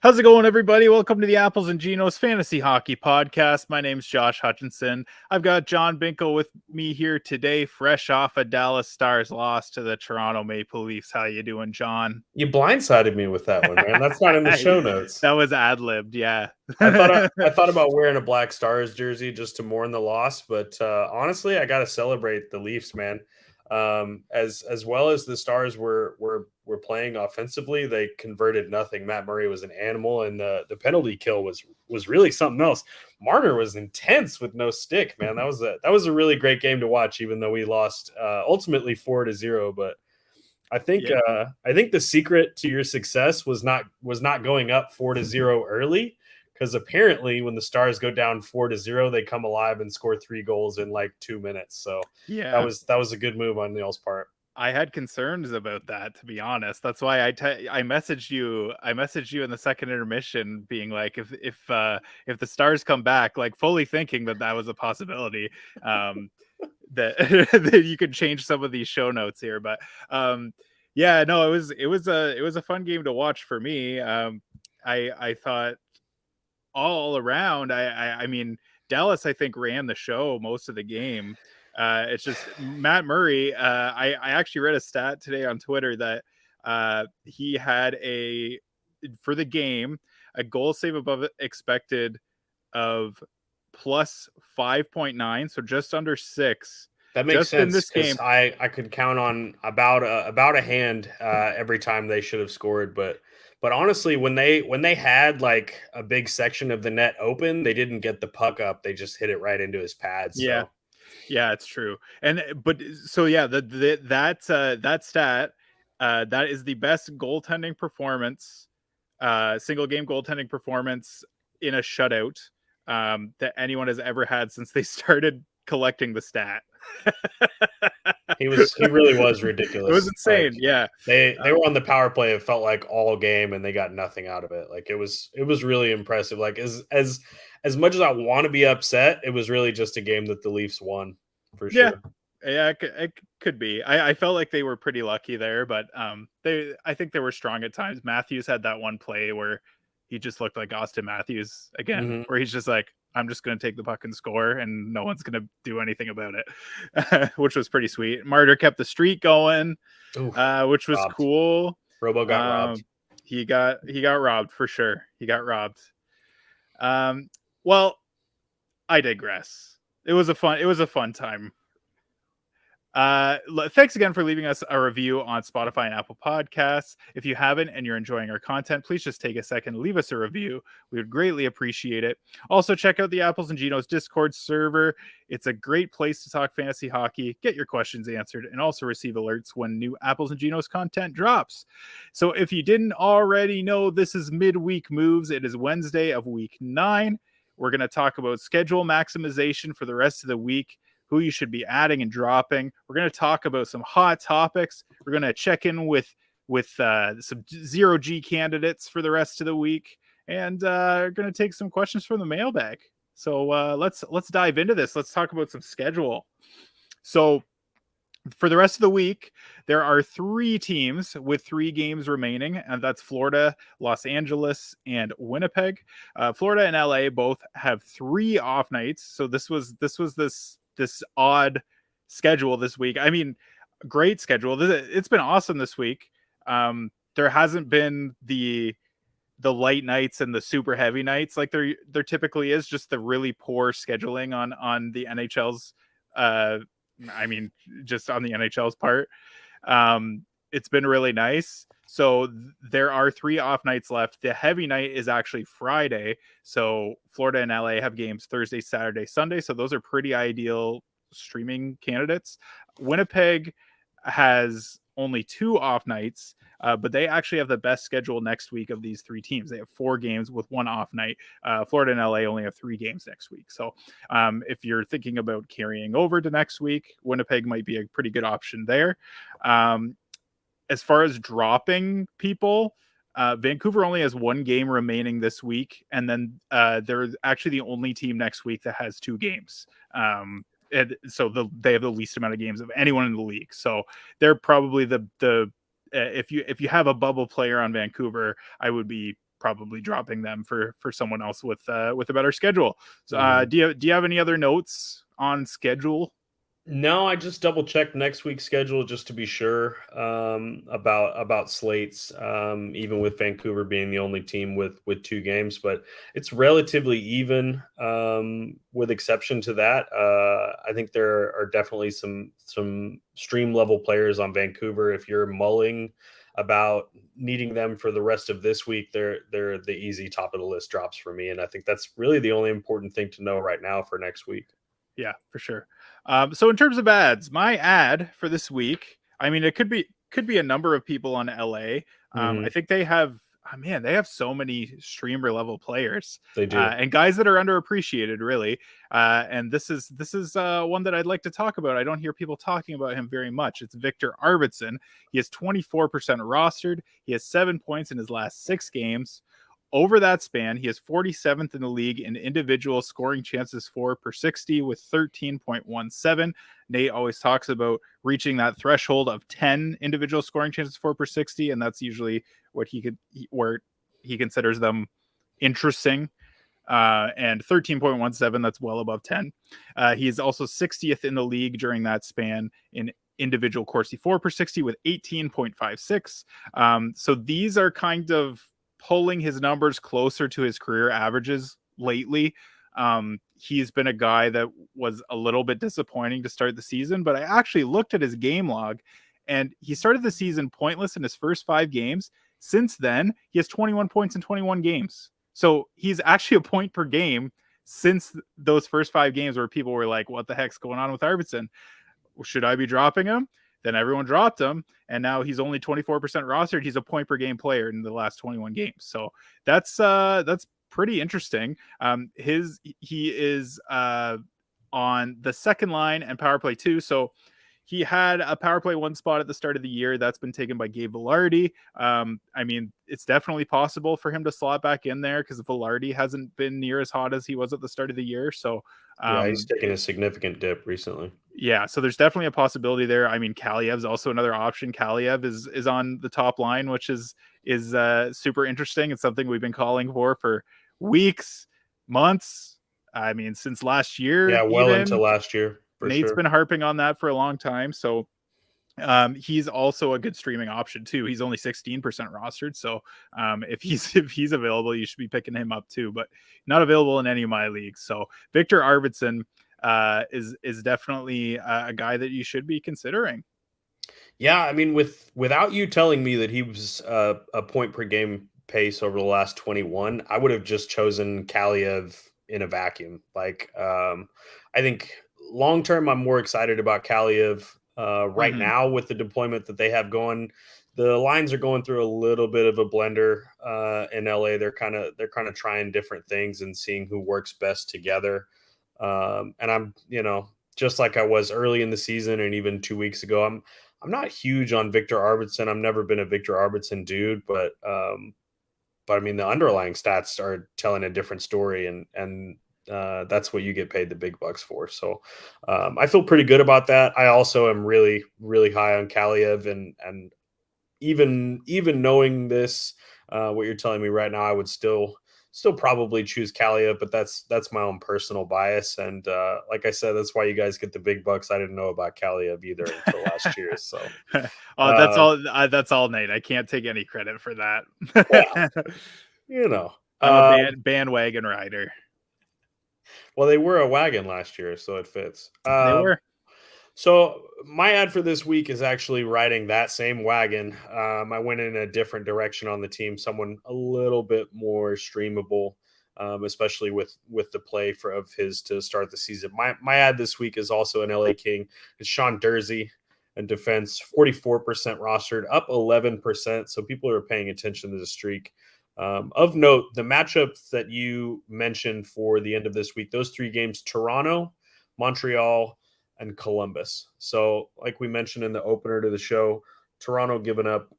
How's it going, everybody? Welcome to the Apples and Genos Fantasy Hockey Podcast. My name's Josh Hutchinson. I've got John Binkle with me here today, fresh off a Dallas Stars loss to the Toronto Maple Leafs. How you doing, John? You blindsided me with that one, man. That's not in the show notes. That was ad-libbed, yeah. I thought about wearing a Black Stars jersey just to mourn the loss, but honestly, I got to celebrate the Leafs, man. As well as the Stars were playing offensively, they converted nothing. Matt Murray was an animal, and the penalty kill was really something else. Marner was intense with no stick, man. That was a really great game to watch, even though we lost ultimately 4-0. But I think the secret to your success was not going up 4-0 early, because apparently when the Stars go down 4-0, they come alive and score 3 goals in like 2 minutes. So yeah, that was a good move on Neil's part. I had concerns about that, to be honest. That's why I messaged you. I messaged you in the second intermission, being like, if the Stars come back, like fully thinking that was a possibility. That that you could change some of these show notes here, but yeah, no, it was a fun game to watch for me. I thought all around, I mean, Dallas, I think, ran the show most of the game. It's just Matt Murray. I actually read a stat today on Twitter that he had for the game a goal save above expected of plus 5.9, so just under 6. That makes just sense, in this game. I could count on about a hand every time they should have scored, but honestly, when they had like a big section of the net open, they didn't get the puck up. They just hit it right into his pads. Yeah. So. Yeah, it's true. But so yeah, that stat, that is the best goaltending performance, single game goaltending performance in a shutout that anyone has ever had since they started collecting the stat. He really was ridiculous. It was insane. Like, yeah. They were on the power play, it felt like all game, and they got nothing out of it. Like it was really impressive. Like as much as I want to be upset, it was really just a game that the Leafs won for sure. Yeah, it could be. I felt like they were pretty lucky there, but I think they were strong at times. Matthews had that one play where he just looked like Austin Matthews again, where he's just like, I'm just going to take the puck and score, and no one's going to do anything about it, which was pretty sweet. Martyr kept the streak going, which was cool. Robo got robbed. He got robbed for sure. He got robbed. Well, I digress. It was a fun time. Thanks again for leaving us a review on Spotify and Apple Podcasts. If you haven't and you're enjoying our content, please just take a second, leave us a review. We would greatly appreciate it. Also, check out the Apples and Genos Discord server. It's a great place to talk fantasy hockey, get your questions answered, and also receive alerts when new Apples and Genos content drops. So if you didn't already know, this is Midweek Moves. It is Wednesday of week 9. We're going to talk about schedule maximization for the rest of the week, who you should be adding and dropping. We're going to talk about some hot topics. We're going to check in with some 0G candidates for the rest of the week, and we're going to take some questions from the mailbag. So let's dive into this. Let's talk about some schedule. So for the rest of the week, there are 3 teams with 3 games remaining, and that's Florida, Los Angeles, and Winnipeg. Florida and LA both have 3 off nights. So this was this odd schedule this week. I mean, great schedule. It's been awesome this week. There hasn't been the light nights and the super heavy nights like there typically is. Just the really poor scheduling on the NHL's just on the NHL's part. It's been really nice. So there are 3 off nights left. The heavy night is actually Friday. So Florida and LA have games Thursday, Saturday, Sunday. So those are pretty ideal streaming candidates. Winnipeg has only 2 off nights, but they actually have the best schedule next week of these 3 teams. They have 4 games with 1 off night. Florida and LA only have 3 games next week. So if you're thinking about carrying over to next week, Winnipeg might be a pretty good option there. As far as dropping people, Vancouver only has 1 game remaining this week, and then they're actually the only team next week that has 2 games. And so they have the least amount of games of anyone in the league. So they're probably the if you have a bubble player on Vancouver, I would be probably dropping them for someone else with a better schedule. So, Mhm. do you have any other notes on schedule? No, I just double checked next week's schedule just to be sure about slates. Even with Vancouver being the only team with 2 games, but it's relatively even. With exception to that, I think there are definitely some stream level players on Vancouver. If you're mulling about needing them for the rest of this week, they're the easy top of the list drops for me, and I think that's really the only important thing to know right now for next week. Yeah, for sure. So in terms of ads, my ad for this week, I mean, it could be a number of people on LA. I Hmm. think they have, oh, man, they have so many streamer level players They do. and guys that are underappreciated, really. And this is one that I'd like to talk about. I don't hear people talking about him very much. It's Victor Arvidsson. He is 24% rostered. He has 7 points in his last 6 games. Over that span, he is 47th in the league in individual scoring chances for per 60 with 13.17. Nate always talks about reaching that threshold of 10 individual scoring chances for per 60, and that's usually where he considers them interesting. And 13.17, that's well above 10. He is also 60th in the league during that span in individual Corsi 4 per 60 with 18.56. So these are kind of pulling his numbers closer to his career averages lately. He's been a guy that was a little bit disappointing to start the season, but I actually looked at his game log and he started the season pointless in his first 5 games. Since then, he has 21 points in 21 games. So he's actually a point per game since those first 5 games where people were like, what the heck's going on with Arvidsson? Should I be dropping him? Then everyone dropped him, and now he's only 24% rostered. He's a point per game player in the last 21 games. So that's pretty interesting. He is on the second line and power play 2. So he had a power play 1 spot at the start of the year. That's been taken by Gabe Vilardi. I mean, it's definitely possible for him to slot back in there because Vilardi hasn't been near as hot as he was at the start of the year. So Yeah, he's taken a significant dip recently. yeah, so there's definitely a possibility there. I mean, Kaliev's also another option. Kaliev is on the top line, which is super interesting. It's something we've been calling for weeks, months. I mean, since last year, Yeah, well into even last year for Nate's sure. been harping on that for a long time. So he's also a good streaming option too. He's only 16% rostered, so if he's available, you should be picking him up too. But not available in any of my leagues. So Victor Arvidsson is definitely a guy that you should be considering. Yeah, I mean, without you telling me that he was a point per game pace over the last 21, I would have just chosen Kaliev in a vacuum. I think long term, I'm more excited about Kaliev. Right Mm-hmm. now, with the deployment that they have going, the lines are going through a little bit of a blender in LA. They're kind of trying different things and seeing who works best together. And I'm, just like I was early in the season and even 2 weeks ago, I'm not huge on Victor Arvidsson. I've never been a Victor Arvidsson dude, but I mean the underlying stats are telling a different story, and that's what you get paid the big bucks for. So I feel pretty good about that. I also am really really high on Kaliev, and even knowing this, what you're telling me right now, I would still probably choose Kalia, but that's my own personal bias. And like I said, that's why you guys get the big bucks. I didn't know about Kalia either until last year. So Oh, that's uh, all. That's all, Nate. I can't take any credit for well, that. you know, I'm a uh, bandwagon rider. well, they were a wagon last year, so it fits. They were. So my ad for this week is actually riding that same wagon. I went in a different direction on the team, someone a little bit more streamable, especially with the play of his to start the season. My ad this week is also an LA King. It's Sean Dursey in defense, 44% rostered, up 11%. So people are paying attention to the streak. Of note, the matchups that you mentioned for the end of this week, those 3 games: Toronto, Montreal, and Columbus. So, like we mentioned in the opener to the show, Toronto giving up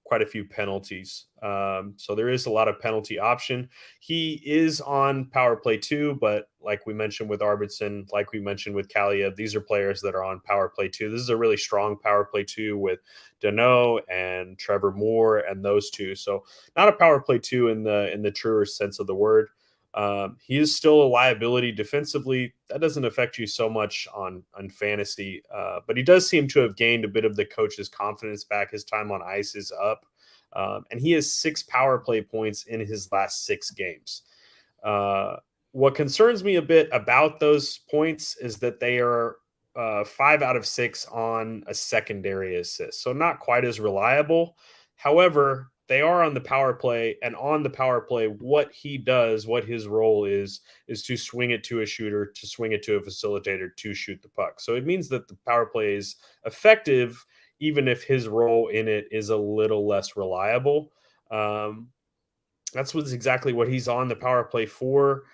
quite a few penalties. So there is a lot of penalty option. He is on power play too, but like we mentioned with Arvidsson, like we mentioned with Kaliev, these are players that are on power play too. This is a really strong power play too with Danault and Trevor Moore and those two. So not a power play two in the truer sense of the word. He is still a liability defensively. That doesn't affect you so much on fantasy, but he does seem to have gained a bit of the coach's confidence back. His time on ice is up, and he has 6 power play points in his last 6 games. What concerns me a bit about those points is that they are 5 out of 6 on a secondary assist, so not quite as reliable. However, they are on the power play, and on the power play, what he does, what his role is to swing it to a shooter, to swing it to a facilitator, to shoot the puck. So it means that the power play is effective, even if his role in it is a little less reliable. That's exactly what he's on the power play for.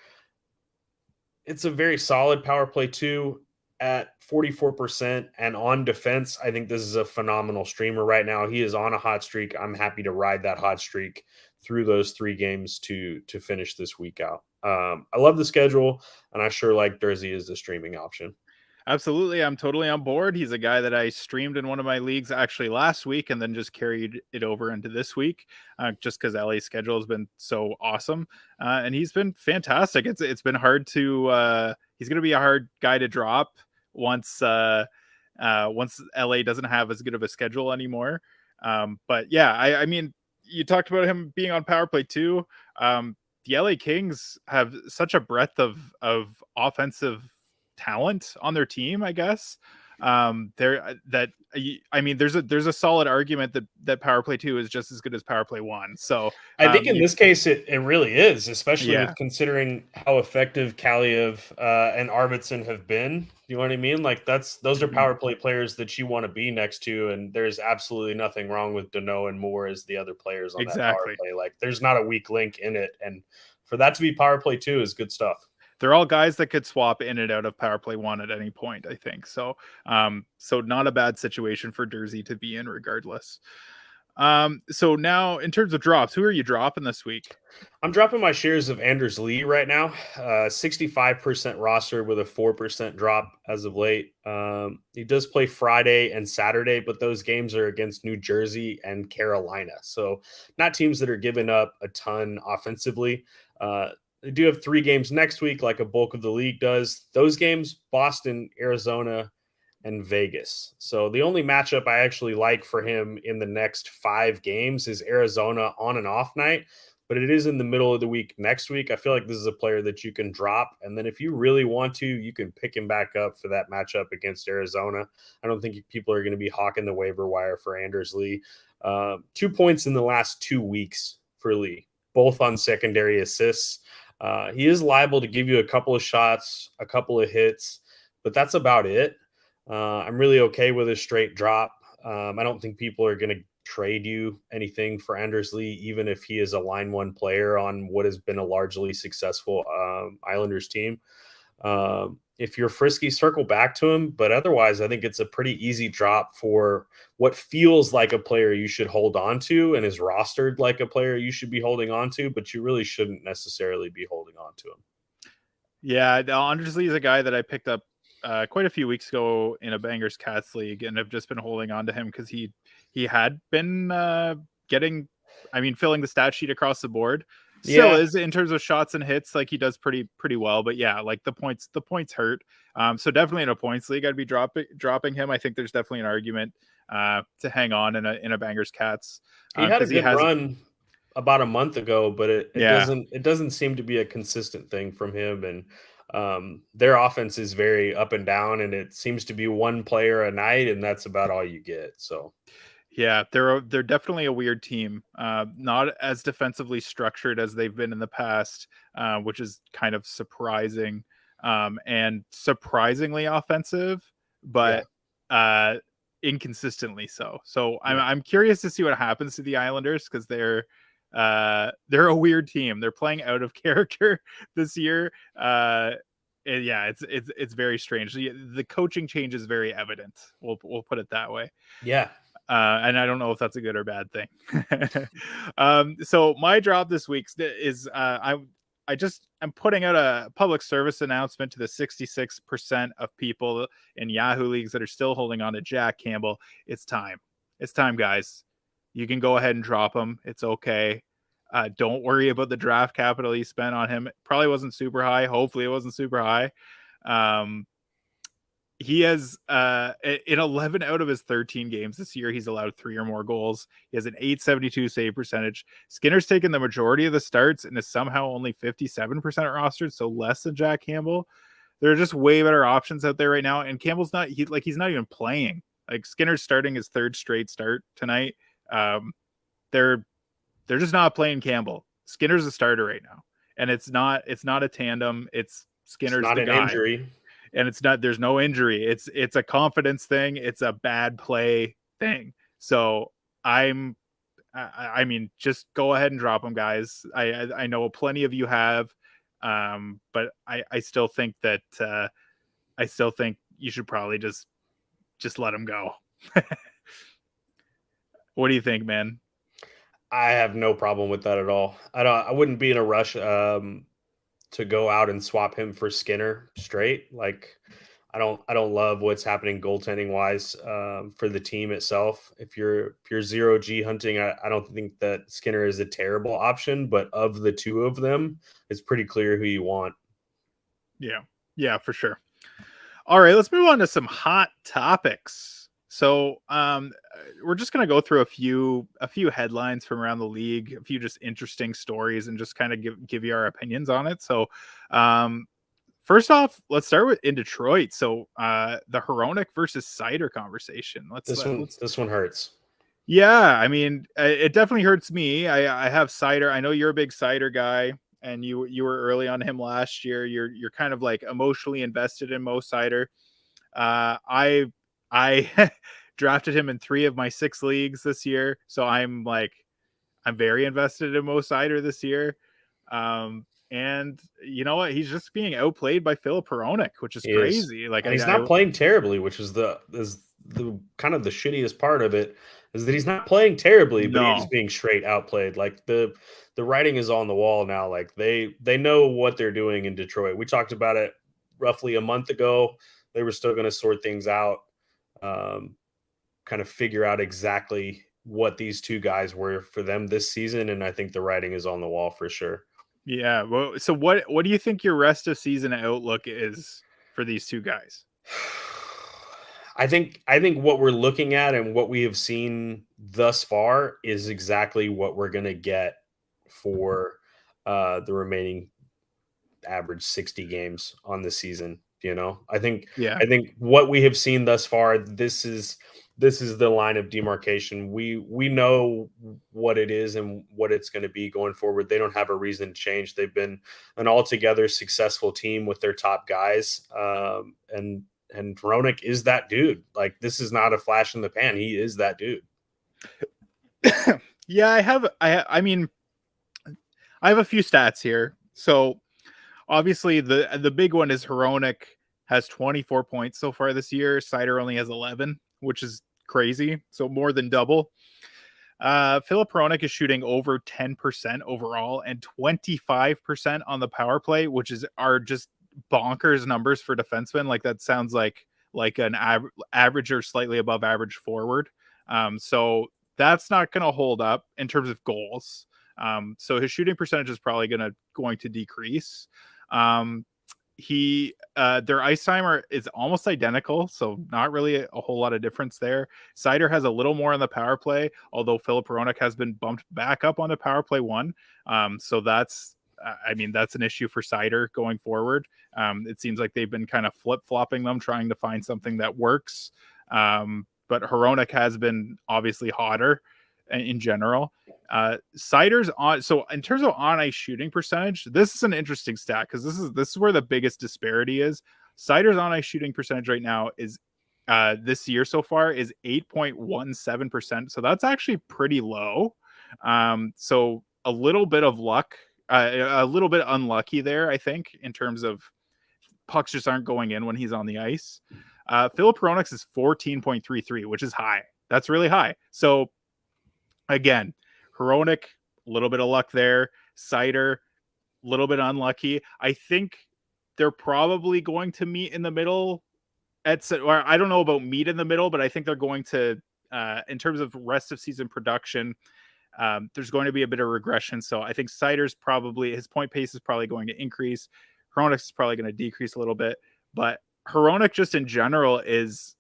It's a very solid power play too at 44%, and on defense, I think this is a phenomenal streamer right now. He is on a hot streak. I'm happy to ride that hot streak through those 3 games to finish this week out. I love the schedule, and I sure like Jersey as the streaming option. Absolutely. I'm totally on board. He's a guy that I streamed in one of my leagues actually last week and then just carried it over into this week just because LA's schedule has been so awesome. And he's been fantastic. It's been hard to he's going to be a hard guy to drop once LA doesn't have as good of a schedule anymore. But yeah, I mean, you talked about him being on power play too. The LA Kings have such a breadth of offensive talent on their team, I guess. There that I mean, there's a solid argument that power play 2 is just as good as power play 1. So I think in this case, it really is, especially yeah, with considering how effective Kaliev and Arvidsson have been. You know what I mean? Like those are power play players that you want to be next to, and there's absolutely nothing wrong with Danault and Moore as the other players on that power exactly. play. Like there's not a weak link in it, and for that to be power play 2 is good stuff. They're all guys that could swap in and out of power play 1 at any point, I think. So so not a bad situation for Jersey to be in regardless. So now in terms of drops, who are you dropping this week? I'm dropping my shares of Anders Lee right now, 65% roster with a 4% drop as of late. He does play Friday and Saturday, but those games are against New Jersey and Carolina. So not teams that are giving up a ton offensively. They do have 3 games next week, like a bulk of the league does. Those games, Boston, Arizona, and Vegas. So the only matchup I actually like for him in the next 5 games is Arizona on an off night, but it is in the middle of the week next week. I feel like this is a player that you can drop, and then if you really want to, you can pick him back up for that matchup against Arizona. I don't think people are going to be hawking the waiver wire for Anders Lee. 2 points in the last 2 weeks for Lee, both on secondary assists. He is liable to give you a couple of shots, a couple of hits, but that's about it. I'm really okay with a straight drop. I don't think people are going to trade you anything for Anders Lee, even if he is a line 1 player on what has been a largely successful Islanders team. If you're frisky, circle back to him. But otherwise, I think it's a pretty easy drop for what feels like a player you should hold on to and is rostered like a player you should be holding on to, but you really shouldn't necessarily be holding on to him. Yeah, Anders Lee is a guy that I picked up quite a few weeks ago in a Bangers Cats league, and I've just been holding on to him because he had been filling the stat sheet across the board. Still is in terms of shots and hits, like he does pretty well. But yeah, like the points hurt. So definitely in a points league, I'd be dropping him. I think there's definitely an argument to hang on in a Bangers Cats. He had a good run about a month ago, but it doesn't seem to be a consistent thing from him. And their offense is very up and down, and it seems to be one player a night, and that's about all you get. So yeah, they're definitely a weird team. Not as defensively structured as they've been in the past, which is kind of surprising, and surprisingly offensive, but inconsistently so. So I'm curious to see what happens to the Islanders because they're a weird team. They're playing out of character this year. It's very strange. The coaching change is very evident. We'll put it that way. Yeah. And I don't know if that's a good or bad thing. So my drop this week is I'm putting out a public service announcement to the 66% of people in Yahoo leagues that are still holding on to Jack Campbell. It's time. It's time, guys. You can go ahead and drop him. It's okay. Don't worry about the draft capital you spent on him. It probably wasn't super high. Hopefully it wasn't super high. He has in 11 out of his 13 games this year, he's allowed 3 or more goals. He has an 872 save percentage. Skinner's taken the majority of the starts and is somehow only 57% rostered, so less than Jack Campbell. There are just way better options out there right now, and Campbell's not he's not even playing. Like, Skinner's starting his 3rd straight start tonight. They're just not playing Campbell. Skinner's a starter right now, and it's not a tandem. It's Skinner's not the an guy. injury. And it's not, there's no injury. It's a confidence thing. It's a bad play thing. So I mean, just go ahead and drop them, guys. I know plenty of you have, but I still think that you should probably just let them go. What do you think, man? I have no problem with that at all. I wouldn't be in a rush to go out and swap him for Skinner straight. Like, I don't love what's happening goaltending wise for the team itself. If you're 0G hunting, I don't think that Skinner is a terrible option, but of the two of them, it's pretty clear who you want. Yeah, for sure. All right, let's move on to some hot topics. So we're just going to go through a few headlines from around the league, a few just interesting stories, and just kind of give you our opinions on it. So first off, let's start with in Detroit. So the Hronek versus Seider conversation. This one hurts. Yeah, I mean, it definitely hurts me. I have Seider. I know you're a big Seider guy, and you were early on him last year. You're kind of like emotionally invested in Mo Seider. I drafted him in 3 of my 6 leagues this year, so I'm very invested in Mo Seider this year. And you know what? He's just being outplayed by Filip Hronek, which is crazy. Like, and he's not playing terribly, which is the kind of the shittiest part of it, is that he's not playing terribly, but he's being straight outplayed. Like, the writing is on the wall now. Like, they know what they're doing in Detroit. We talked about it roughly a month ago. They were still going to sort things out. Kind of figure out exactly what these two guys were for them this season, and I think the writing is on the wall for sure. Yeah. Well, so what do you think your rest of season outlook is for these two guys? I think what we're looking at and what we have seen thus far is exactly what we're going to get for the remaining average 60 games on the season. You know, I think what we have seen thus far, this is the line of demarcation. We know what it is and what it's going to be going forward. They don't have a reason to change. They've been an altogether successful team with their top guys. And Hronek is that dude. Like, this is not a flash in the pan. He is that dude. Yeah, I mean, I have a few stats here. So obviously the big one is Hronek has 24 points so far this year. Seider only has 11, which is crazy. So more than double. Filip Hronek is shooting over 10% overall and 25% on the power play, which are just bonkers numbers for defensemen. Like, that sounds like an average or slightly above average forward. So that's not going to hold up in terms of goals. So his shooting percentage is probably going to decrease. Their ice timer is almost identical, so not really a whole lot of difference there. Seider has a little more on the power play, although Filip Hronek has been bumped back up onto power play 1. So that's an issue for Seider going forward. It seems like they've been kind of flip-flopping them, trying to find something that works. But Hronek has been obviously hotter in general. Seider's on. So in terms of on ice shooting percentage, this is an interesting stat because this is where the biggest disparity is. Seider's on ice shooting percentage right now is this year so far is 8.17%. So that's actually pretty low. So a little bit of luck, a little bit unlucky there, I think, in terms of pucks just aren't going in when he's on the ice. Filip Hronek's is 14.33, which is high. That's really high. So again, Hronik, a little bit of luck there. Seider, a little bit unlucky. I think they're probably going to meet in the middle or I don't know about meet in the middle, but I think they're going to, in terms of rest of season production, there's going to be a bit of regression. So I think Seider's probably, his point pace is probably going to increase. Hronik is probably going to decrease a little bit, but Hronik just in general is,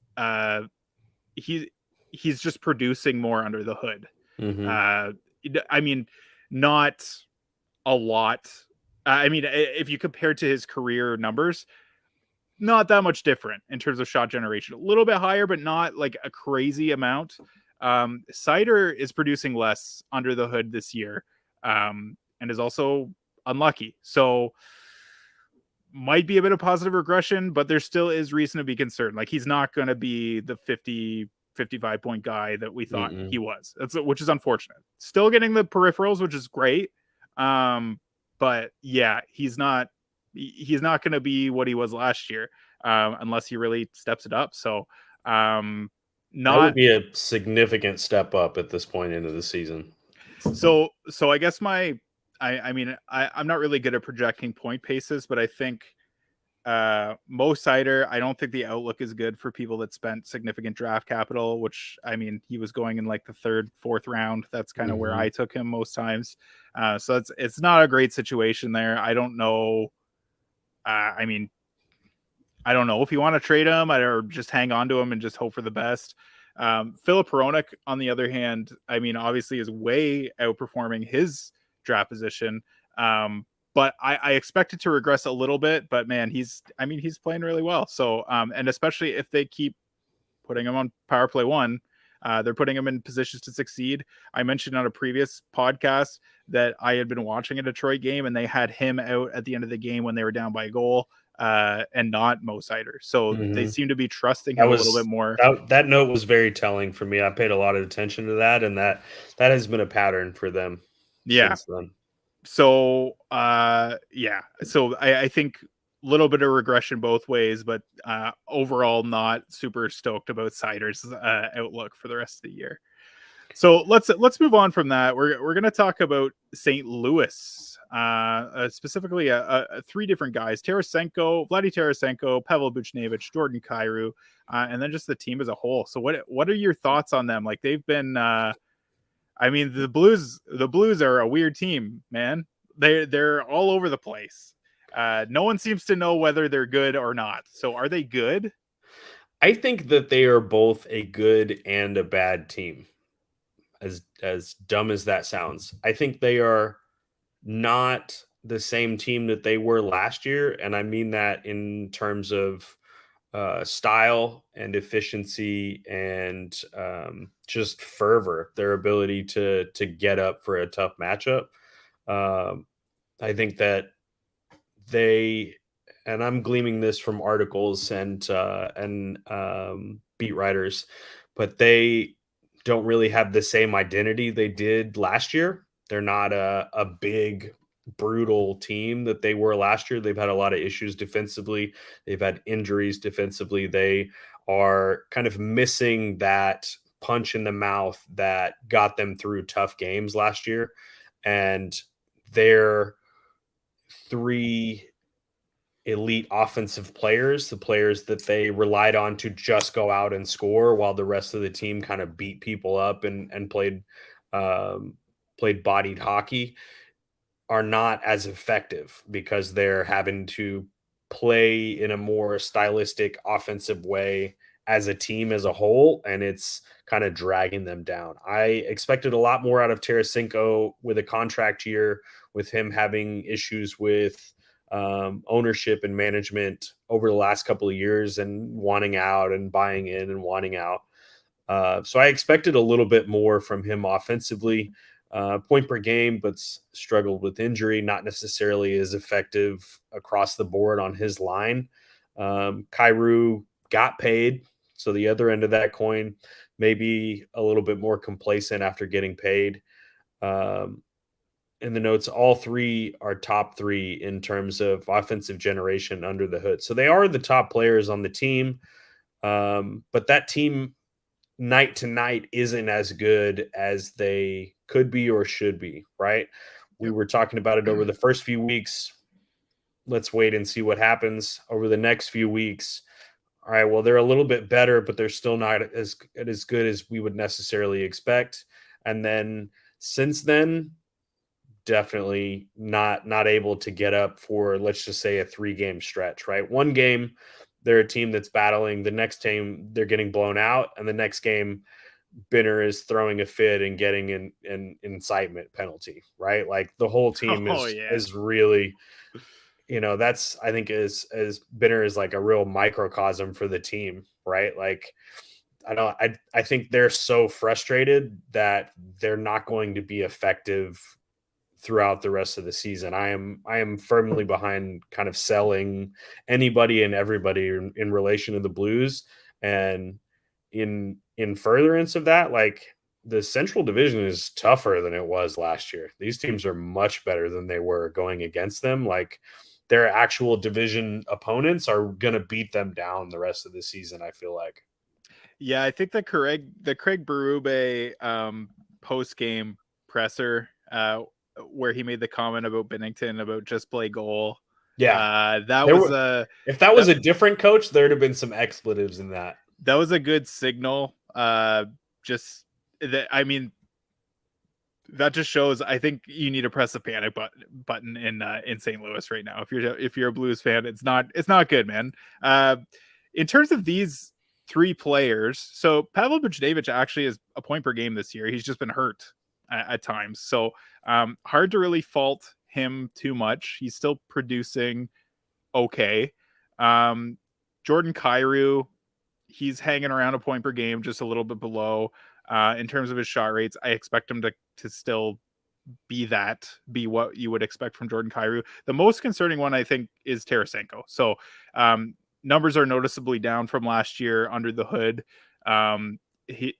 he's just producing more under the hood. I mean, not a lot. I mean, if you compare to his career numbers, not that much different in terms of shot generation. A little bit higher, but not like a crazy amount. Seider is producing less under the hood this year, and is also unlucky. So might be a bit of positive regression, but there still is reason to be concerned. Like he's not going to be the 55 point guy that we thought he was. Which is unfortunate. Still getting the peripherals, which is great. But yeah, he's not going to be what he was last year, unless he really steps it up. So, that would be a significant step up at this point into the season. So I guess I mean, I'm not really good at projecting point paces, but I think Mo Seider, I don't think the outlook is good for people that spent significant draft capital, which I mean, he was going in like the 3rd, 4th round. That's kind of where I took him most times. So it's not a great situation there. I don't know. I mean, I don't know if you want to trade him or just hang on to him and just hope for the best. Filip Hronik, on the other hand, I mean, obviously is way outperforming his draft position. But I expect it to regress a little bit, but man, he's playing really well. So, and especially if they keep putting him on power play 1, they're putting him in positions to succeed. I mentioned on a previous podcast that I had been watching a Detroit game and they had him out at the end of the game when they were down by a goal, and not Mo Seider. So they seem to be trusting him a little bit more. That note was very telling for me. I paid a lot of attention to that, and that has been a pattern for them since then. So so I think a little bit of regression both ways, but overall not super stoked about Seider's outlook for the rest of the year. So let's move on from that. We're going to talk about St. Louis, specifically 3 different guys: Tarasenko, Vladdy Tarasenko, Pavel Buchnevich, Jordan Kyrou, and then just the team as a whole. So what are your thoughts on them? Like they've been I mean, the Blues are a weird team, man. They're all over the place. No one seems to know whether they're good or not. So are they good? I think that they are both a good and a bad team. As dumb as that sounds, I think they are not the same team that they were last year, and I mean that in terms of style and efficiency and just fervor, their ability to get up for a tough matchup. I think that they, and I'm gleaming this from articles and beat writers, but they don't really have the same identity they did last year. They're not a big, brutal team that they were last year. They've had a lot of issues defensively. They've had injuries defensively. They are kind of missing that punch in the mouth that got them through tough games last year. And their 3 elite offensive players, the players that they relied on to just go out and score while the rest of the team kind of beat people up and played bodied hockey, are not as effective because they're having to play in a more stylistic offensive way as a team as a whole, and it's kind of dragging them down. I expected a lot more out of Tarasenko with a contract year, with him having issues with ownership and management over the last couple of years and wanting out and buying in and wanting out. So I expected a little bit more from him offensively, point per game, but struggled with injury, not necessarily as effective across the board on his line. Kyrou got paid, so the other end of that coin, maybe a little bit more complacent after getting paid. In the notes, all 3 are top 3 in terms of offensive generation under the hood. So they are the top players on the team. But that team night to night isn't as good as they could be or should be, right? We Yep. were talking about it over the first few weeks. Let's wait and see what happens over the next few weeks. All right, well, they're a little bit better, but they're still not as good as we would necessarily expect. And then since then, definitely not able to get up for, let's just say, a 3-game stretch, right? One game they're a team that's battling, the next game they're getting blown out, and the next game Binner is throwing a fit and getting an incitement penalty, right? Like the whole team Oh is yeah. is really, that's, I think, as Binner is like a real microcosm for the team, right? Like I think they're so frustrated that they're not going to be effective throughout the rest of the season. I am firmly behind kind of selling anybody and everybody in relation to the Blues. And in furtherance of that, like the Central Division is tougher than it was last year. These teams are much better than they were going against them. Like their actual division opponents are going to beat them down the rest of the season, I feel like. Yeah, I think the Craig Berube post game presser, where he made the comment about Binnington about just play goal. Yeah. That There was were, a if that was a different coach, there'd have been some expletives in that. that was a good signal. Just that, I mean, that just shows. I think you need to press the panic button in St. Louis right now. If you're a Blues fan, it's not good, man. In terms of these three players, so Pavel Buchnevich actually is a point per game this year. He's just been hurt at times, so hard to really fault him too much. He's still producing okay. Jordan Kyrou, he's hanging around a point per game, just a little bit below. In terms of his shot rates, I expect him to still be what you would expect from Jordan Kyrou. The most concerning one, I think, is Tarasenko. So numbers are noticeably down from last year under the hood.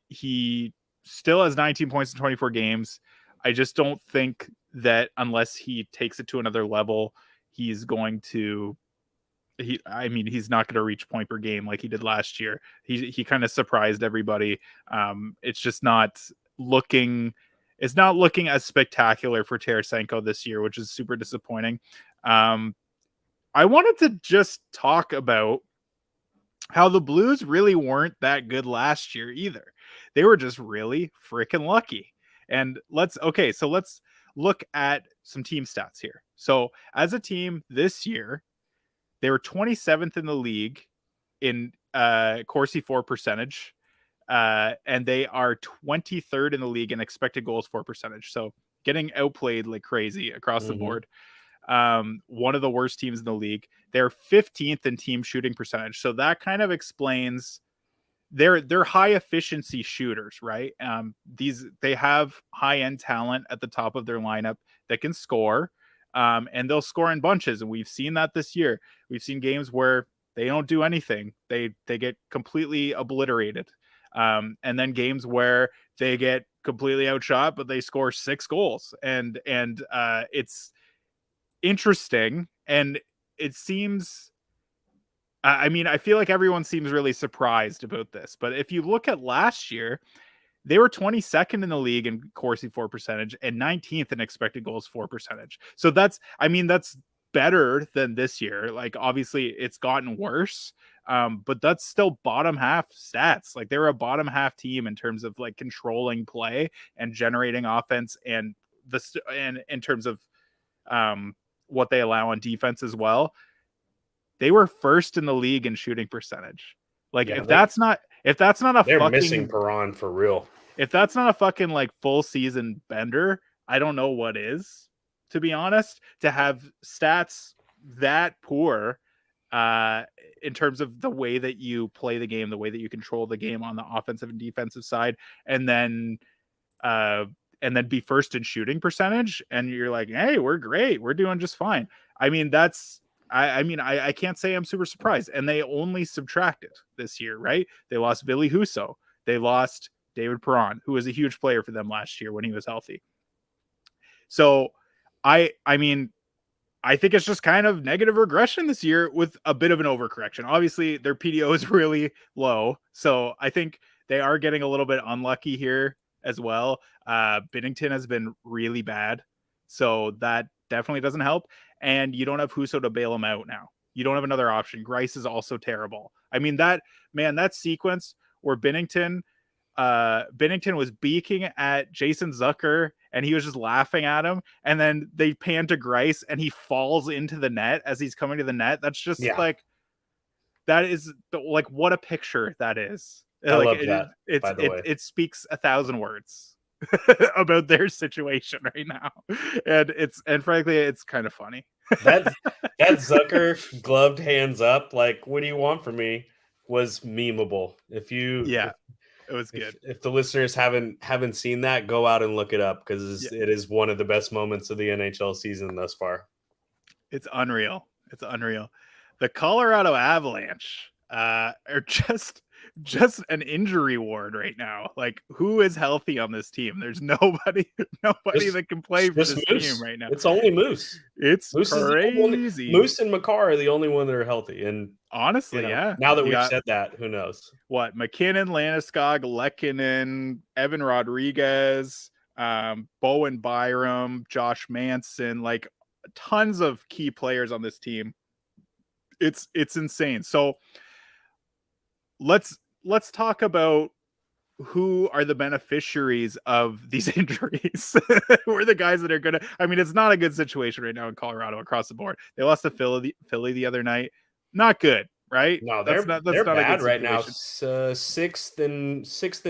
He still has 19 points in 24 games. I just don't think that unless he takes it to another level, he's going to he's not going to reach point per game like he did last year. He kind of surprised everybody. It's just not looking as spectacular for Tarasenko this year, which is super disappointing. I wanted to just talk about how the Blues really weren't that good last year either. They were just really freaking lucky. And let's look at some team stats here. So as a team this year, they were 27th in the league in Corsi for percentage, and they are 23rd in the league in expected goals for percentage. So getting outplayed like crazy across the board. One of the worst teams in the league. They're 15th in team shooting percentage. So that kind of explains they're high efficiency shooters, right? They have high end talent at the top of their lineup that can score. And they'll score in bunches, and we've seen that this year. We've seen games where they don't do anything; they get completely obliterated, and then games where they get completely outshot, but they score 6 goals, and it's interesting, and it seems. I mean, I feel like everyone seems really surprised about this, but if you look at last year, they were 22nd in the league in Corsi for percentage and 19th in expected goals for percentage. So that's better than this year. Like obviously it's gotten worse, but that's still bottom half stats. Like they were a bottom half team in terms of like controlling play and generating offense, and in terms of what they allow on defense as well. They were first in the league in shooting percentage. Like Yeah, if that's not a they're fucking missing Perron for real. if that's not a fucking like full season bender, I don't know what is, to be honest. To have stats that poor in terms of the way that you play the game, the way that you control the game on the offensive and defensive side, and then be first in shooting percentage, and you're like, hey, we're great, we're doing just fine. I mean, I can't say I'm super surprised. And they only subtracted this year, right? They lost Ville Husso. They lost David Perron, who was a huge player for them last year when he was healthy. So I mean, I think it's just kind of negative regression this year with a bit of an overcorrection. Obviously, their PDO is really low. So I think they are getting a little bit unlucky here as well. Binnington has been really bad, so that definitely doesn't help. And you don't have Husso to bail him out now. You don't have another option. Grice is also terrible. I mean, that sequence where Binnington was beaking at Jason Zucker and he was just laughing at him, and then they pan to Grice and he falls into the net as he's coming to the net. That's just like, that is like, what a picture that is. I like, love that, by the way. It speaks 1,000 words about their situation right now, and frankly, it's kind of funny. that Zucker gloved hands up, like, what do you want from me, was memeable. It was good. If the listeners haven't seen that, go out and look it up, because it is one of the best moments of the NHL season thus far. It's unreal. It's unreal. The Colorado Avalanche are just an injury ward right now. Like, who is healthy on this team? There's nobody that can play for this team right now. It's only Moose. It's crazy. Moose and Makar are the only one that are healthy. And honestly, now that we've said that, who knows? What? McKinnon, Landeskog, Lehkonen, Evan Rodriguez, Bowen Byram, Josh Manson, like tons of key players on this team. It's insane. So let's talk about who are the beneficiaries of these injuries. Who are the guys that are gonna? I mean, it's not a good situation right now in Colorado across the board. They lost to Philly the other night. Not good, right? No, they're bad right now. Sixth in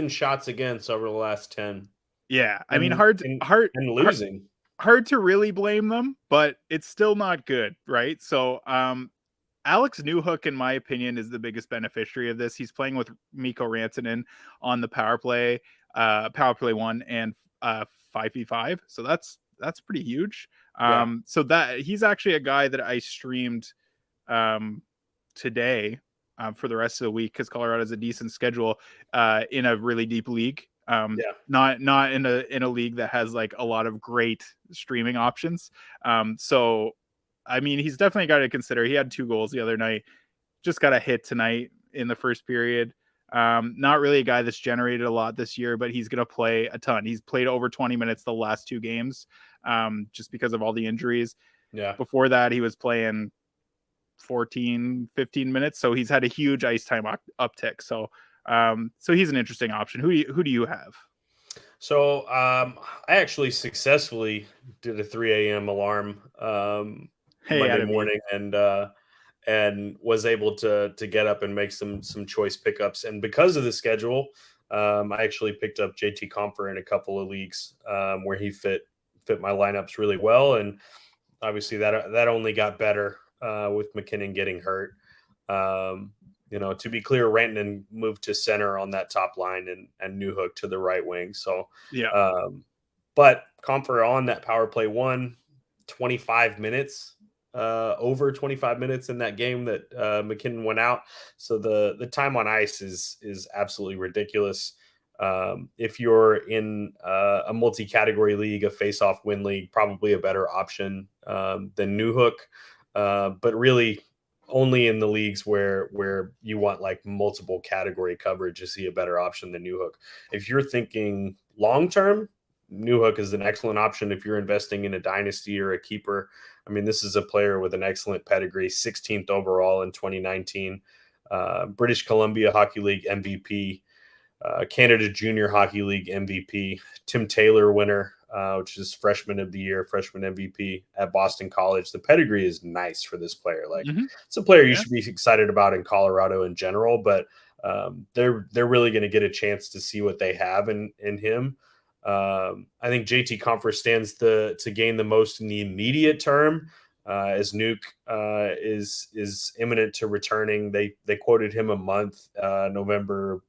shots against over the last 10. Yeah, I mean, hard and losing. Hard to really blame them, but it's still not good, right? So, Alex Newhook, in my opinion, is the biggest beneficiary of this. He's playing with Mikko Rantanen on the power play 1 and 5v5. So that's pretty huge. So that he's actually a guy that I streamed today for the rest of the week, because Colorado has a decent schedule in a really deep league. Not in a league that has like a lot of great streaming options. So I mean, he's definitely a guy to consider. He had 2 goals the other night. Just got a hit tonight in the first period. Not really a guy that's generated a lot this year, but he's going to play a ton. He's played over 20 minutes the last 2 games, just because of all the injuries. Yeah. Before that, he was playing 14, 15 minutes. So he's had a huge ice time uptick. So he's an interesting option. Who do you have? So I actually successfully did a 3 a.m. alarm Monday morning, and was able to get up and make some choice pickups. And because of the schedule, I actually picked up JT Compher in a couple of leagues where he fit my lineups really well. And obviously that only got better with McKinnon getting hurt. To be clear, Rantanen moved to center on that top line, and Newhook to the right wing. So but Compher on that power play 1, 25 minutes. Over 25 minutes in that game that McKinnon went out. So the time on ice is absolutely ridiculous. If you're in a multi-category league, a face-off win league, probably a better option than Newhook. But really only in the leagues where you want like multiple category coverage, you see a better option than Newhook. If you're thinking long-term, Newhook is an excellent option if you're investing in a dynasty or a keeper. I mean, this is a player with an excellent pedigree, 16th overall in 2019, British Columbia Hockey League MVP, Canada Junior Hockey League MVP, Tim Taylor winner, which is freshman of the year, freshman MVP at Boston College. The pedigree is nice for this player. Like it's a player you should be excited about in Colorado in general, but they're really going to get a chance to see what they have in him. I think JT Compher stands to gain the most in the immediate term, as Nuke is imminent to returning. They quoted him a month, November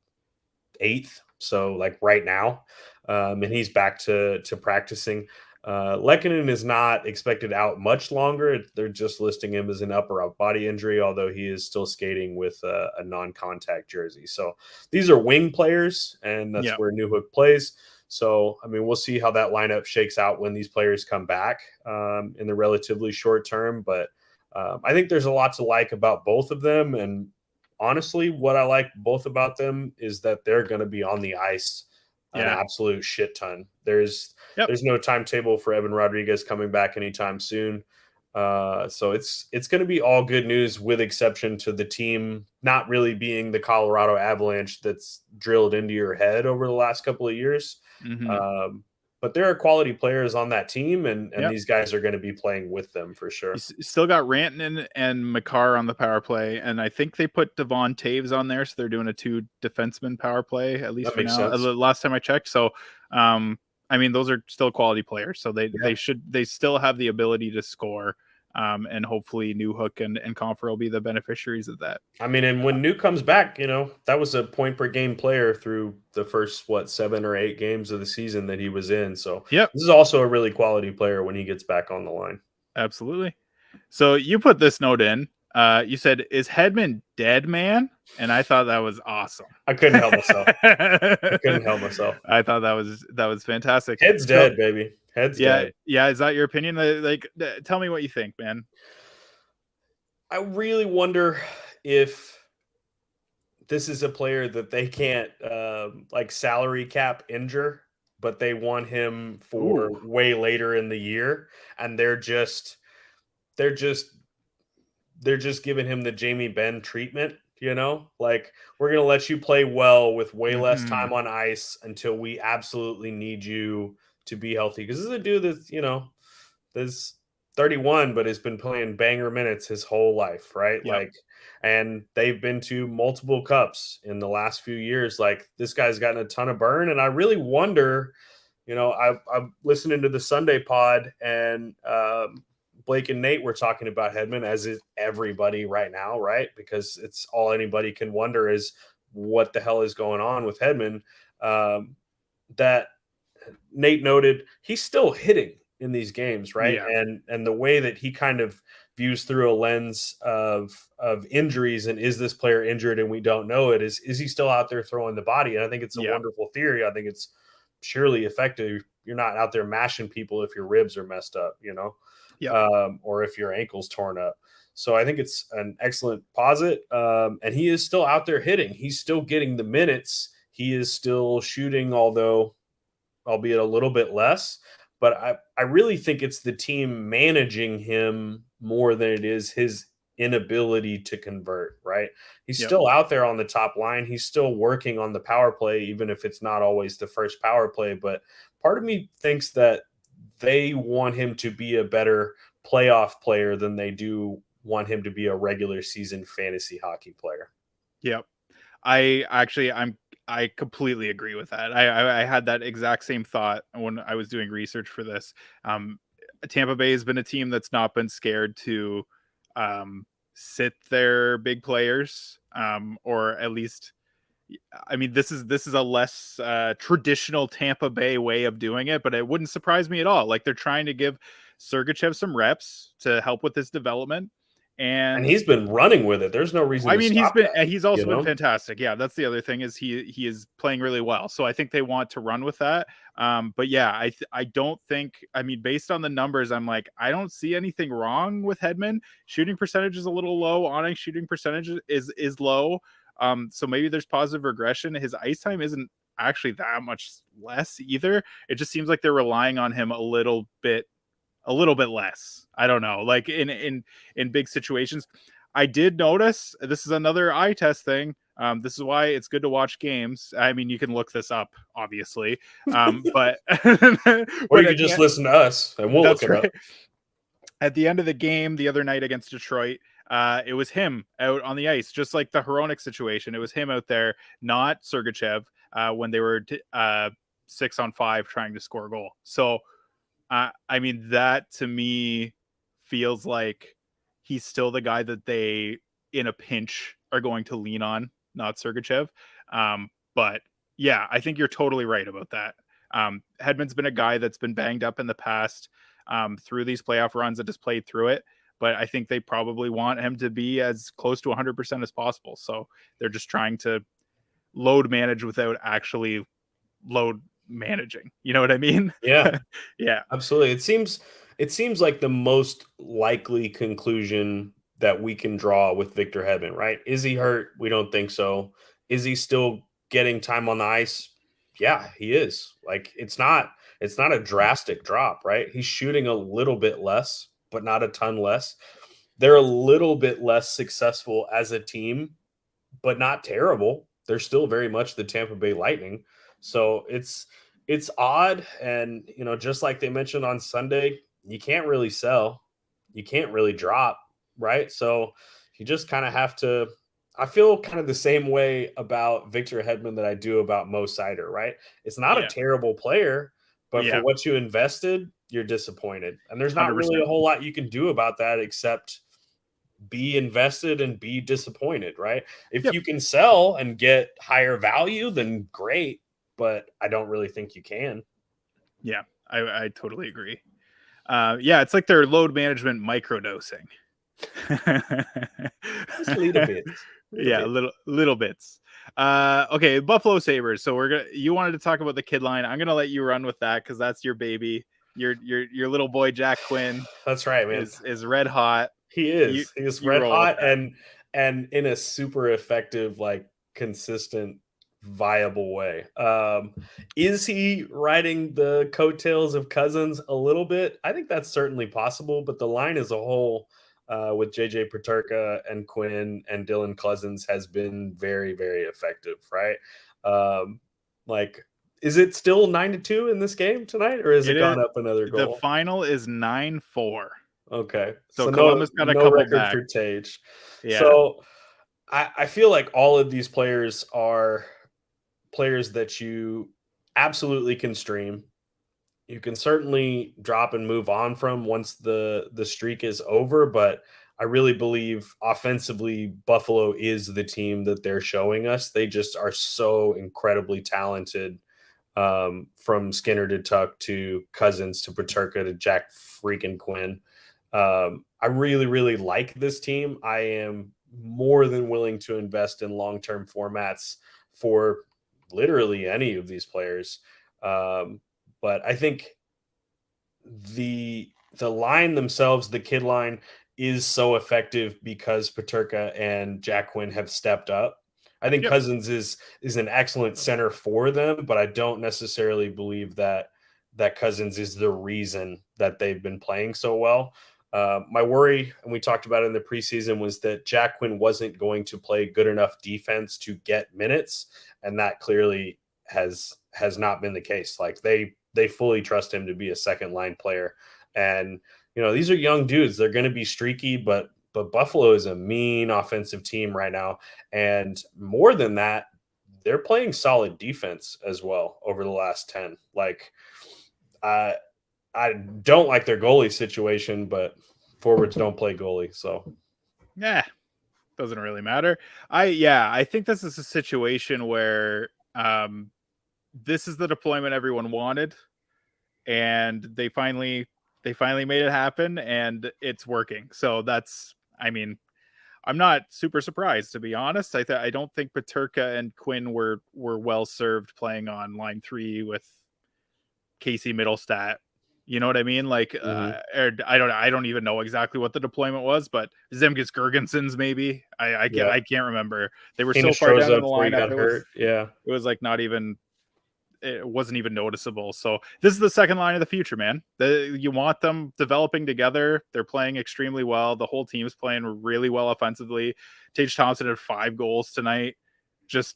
8th, so like right now, and he's back to practicing. Lehkonen is not expected out much longer. They're just listing him as an upper body injury, although he is still skating with a non-contact jersey. So these are wing players, and that's where Newhook plays. So, I mean, we'll see how that lineup shakes out when these players come back in the relatively short term. But I think there's a lot to like about both of them. And honestly, what I like both about them is that they're going to be on the ice an Yeah. absolute shit ton. There's Yep. no timetable for Evan Rodriguez coming back anytime soon. So it's going to be all good news, with exception to the team not really being the Colorado Avalanche that's drilled into your head over the last couple of years. Mm-hmm. But there are quality players on that team, and Yep. these guys are going to be playing with them for sure. You still got Rantanen and Makar on the power play, and I think they put Devon Taves on there, so they're doing a 2 defenseman power play, at least That for makes now. sense. Last time I checked. So I mean, those are still quality players, so they still have the ability to score. And hopefully Newhook and Confer will be the beneficiaries of that. I mean, and when Nuke comes back, that was a point per game player through the first 7 or 8 games of the season that he was in. So Yep, this is also a really quality player when he gets back on the line. absolutely. So you put this note in. You said, "Is Hedman dead, man?" And I thought that was awesome. I couldn't help myself. I couldn't help myself. I thought that was fantastic. Head's dead, baby. Head's dead. Yeah. Is that your opinion? Like, tell me what you think, man. I really wonder if this is a player that they can't like salary cap injure, but they want him for Ooh. way later in the year, and they're just giving him the Jamie Benn treatment. Like, we're going to let you play well with way less Mm-hmm. time on ice until we absolutely need you to be healthy. Because this is a dude that's 31, but has been playing banger minutes his whole life, right? Yep. Like, and they've been to multiple cups in the last few years. Like, this guy's gotten a ton of burn, and I really wonder. I'm listening to the Sunday pod, and Blake and Nate were talking about Hedman, as is everybody right now, right? Because it's all anybody can wonder is what the hell is going on with Hedman. That Nate noted he's still hitting in these games, right? Yeah. And the way that he kind of views through a lens of injuries, and is this player injured and we don't know it, is he still out there throwing the body? And I think it's a wonderful theory. I think it's surely effective. You're not out there mashing people if your ribs are messed up, or if your ankle's torn up. So I think it's an excellent posit. And he is still out there hitting. He's still getting the minutes. He is still shooting, albeit a little bit less. But I really think it's the team managing him more than it is his inability to convert, right? He's still out there on the top line. He's still working on the power play, even if it's not always the first power play. But part of me thinks that they want him to be a better playoff player than they do want him to be a regular season fantasy hockey player. Yep. I completely agree with that. I had that exact same thought when I was doing research for this. Tampa Bay has been a team that's not been scared to sit their big players, or at least, I mean, this is a less traditional Tampa Bay way of doing it, but it wouldn't surprise me at all. Like, they're trying to give Sergachev some reps to help with his development. And he's been running with it. There's no reason. I mean, that, he's also been fantastic. Yeah, that's the other thing, is he is playing really well. So I think they want to run with that. But yeah, I don't think, I mean, based on the numbers, I'm like, I don't see anything wrong with Hedman. Shooting percentage is a little low. On-ice shooting percentage is low. So maybe there's positive regression. His ice time isn't actually that much less either. It just seems like they're relying on him a little bit less. I don't know. Like, in big situations, I did notice, this is another eye test thing. This is why it's good to watch games. I mean, you can look this up, obviously. But or you can just listen to us and we'll look it up. At the end of the game the other night against Detroit, it was him out on the ice, just like the Hronek situation. It was him out there, not Sergachev, when they were 6-on-5 trying to score a goal. So I mean, that to me feels like he's still the guy that they, in a pinch, are going to lean on, not Sergachev. But yeah, I think you're totally right about that. Hedman's been a guy that's been banged up in the past through these playoff runs and just played through it. But I think they probably want him to be as close to 100% as possible. So they're just trying to load manage without actually load managing. You know what I mean? Yeah. Yeah. Absolutely. It seems like the most likely conclusion that we can draw with Victor Hedman, right? Is he hurt? We don't think so. Is he still getting time on the ice? Yeah, he is. Like it's not a drastic drop, right? He's shooting a little bit less, but not a ton less. They're a little bit less successful as a team, but not terrible. They're still very much the Tampa Bay Lightning. So it's odd, and just like they mentioned on Sunday, you can't really sell, you can't really drop, right? So you just kind of have to. I feel kind of the same way about Victor Hedman that I do about Mo Sider, right? It's not a Yeah. terrible player, but for Yeah. what you invested, you're disappointed. And there's not really 100%. a whole lot you can do about that except be invested and be disappointed, right? If Yep. you can sell and get higher value, then great, but I don't really think you can. Yeah. I totally agree. Yeah, it's like their load management microdosing. Just a little bit. Yeah, little bits. Okay, Buffalo Sabres. So you wanted to talk about the kid line. I'm gonna let you run with that because that's your baby. Your little boy Jack Quinn That's right, man. is red hot. He You is. He is you red roll with hot that. and in a super effective, like consistent, viable way. Is he riding the coattails of Cousins a little bit? I think that's certainly possible, but the line as a whole, with JJ Paterka and Quinn and Dylan Cousins has been very, very effective, right? Like, is it still 9-2 in this game tonight, or has it It is gone up another the goal? final is 9-4. Okay. So So no Columbus got a no couple record back. for Tage. Yeah. So I feel like all of these players are players that you absolutely can stream. You can certainly drop and move on from once the streak is over, but I really believe offensively Buffalo is the team that they're showing us. They just are so incredibly talented, from Skinner to Tuck to Cousins to Paterka to Jack freaking Quinn. I really, really like this team. I am more than willing to invest in long term formats for literally any of these players. But I think the line themselves, the kid line, is so effective because Paterka and Jack Quinn have stepped up. I think Yep. Cousins is an excellent center for them, but I don't necessarily believe that Cousins is the reason that they've been playing so well. My worry, and we talked about it in the preseason, was that Jack Quinn wasn't going to play good enough defense to get minutes, and that clearly has not been the case. Like they fully trust him to be a second line player, and these are young dudes. They're going to be streaky, but Buffalo is a mean offensive team right now, and more than that, they're playing solid defense as well over the last 10. Like, I don't like their goalie situation, but forwards don't play goalie. So, Yeah. Doesn't really matter. I think this is a situation where this is the deployment everyone wanted, and they finally made it happen, and it's working. So I'm not super surprised, to be honest. I don't think Paterka and Quinn were well served playing on line 3 with Casey Middlestat. You know what I mean? Like, mhm. I don't even know exactly what the deployment was, but Zemgus Girgensons maybe. Yeah. I can't remember. They were so far down in Hinostroza the before he lineup. got hurt. Yeah. It was like not even. It wasn't even noticeable. So this is the second line of the future, man. You want them developing together. They're playing extremely well. The whole team's playing really well offensively. Tage Thompson had 5 goals tonight. Just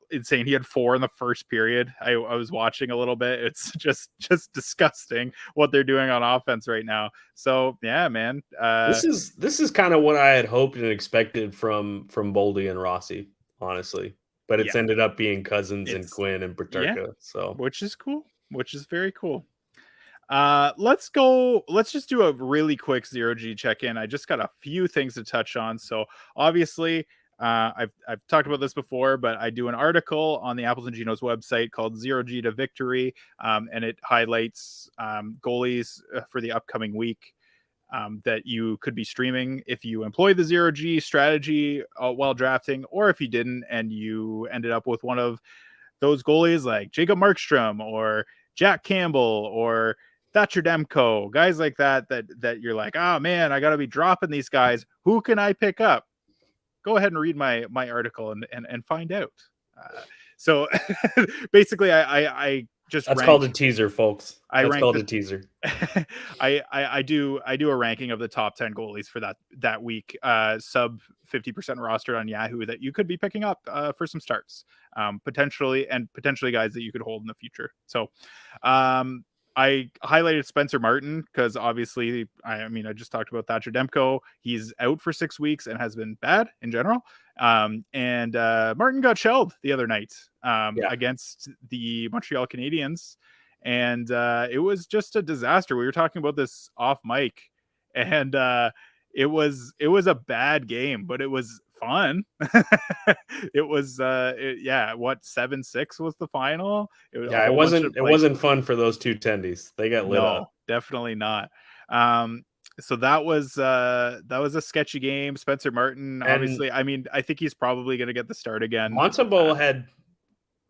insane. He had 4 in the first period. I was watching a little bit. It's just disgusting what they're doing on offense right now. So yeah, man. This is kind of what I had hoped and expected from Boldy and Rossi, honestly. But it's Yeah, ended up being Cousins and it's Quinn and yeah, Paterka. So which is cool. Which is very cool. Let's just do a really quick zero G check-in. I just got a few things to touch on. So obviously, I've talked about this before, but I do an article on the Apples and Ginos website called Zero G to Victory, and it highlights goalies for the upcoming week that you could be streaming if you employ the zero G strategy while drafting, or if you didn't and you ended up with one of those goalies like Jacob Markstrom or Jack Campbell or Thatcher Demko, guys like that you're like, oh man, I got to be dropping these guys. Who can I pick up? Go ahead and read my article and find out. So basically, I just That's rank. called a teaser, folks. I That's rank called the a teaser. I do a ranking of the top 10 goalies for that week, sub 50% rostered on Yahoo that you could be picking up for some starts, potentially guys that you could hold in the future. So I highlighted Spencer Martin because obviously I just talked about Thatcher Demko. He's out for 6 weeks and has been bad in general. And Martin got shelled the other night against the Montreal Canadiens. And it was just a disaster. We were talking about this off mic, and it was a bad game, but it was fun. It was 7-6 was the final. It was it wasn't fun for those two tendies. They got lit up. Definitely not. So that was a sketchy game. Spencer Martin, obviously, I think he's probably going to get the start again. Montembeault had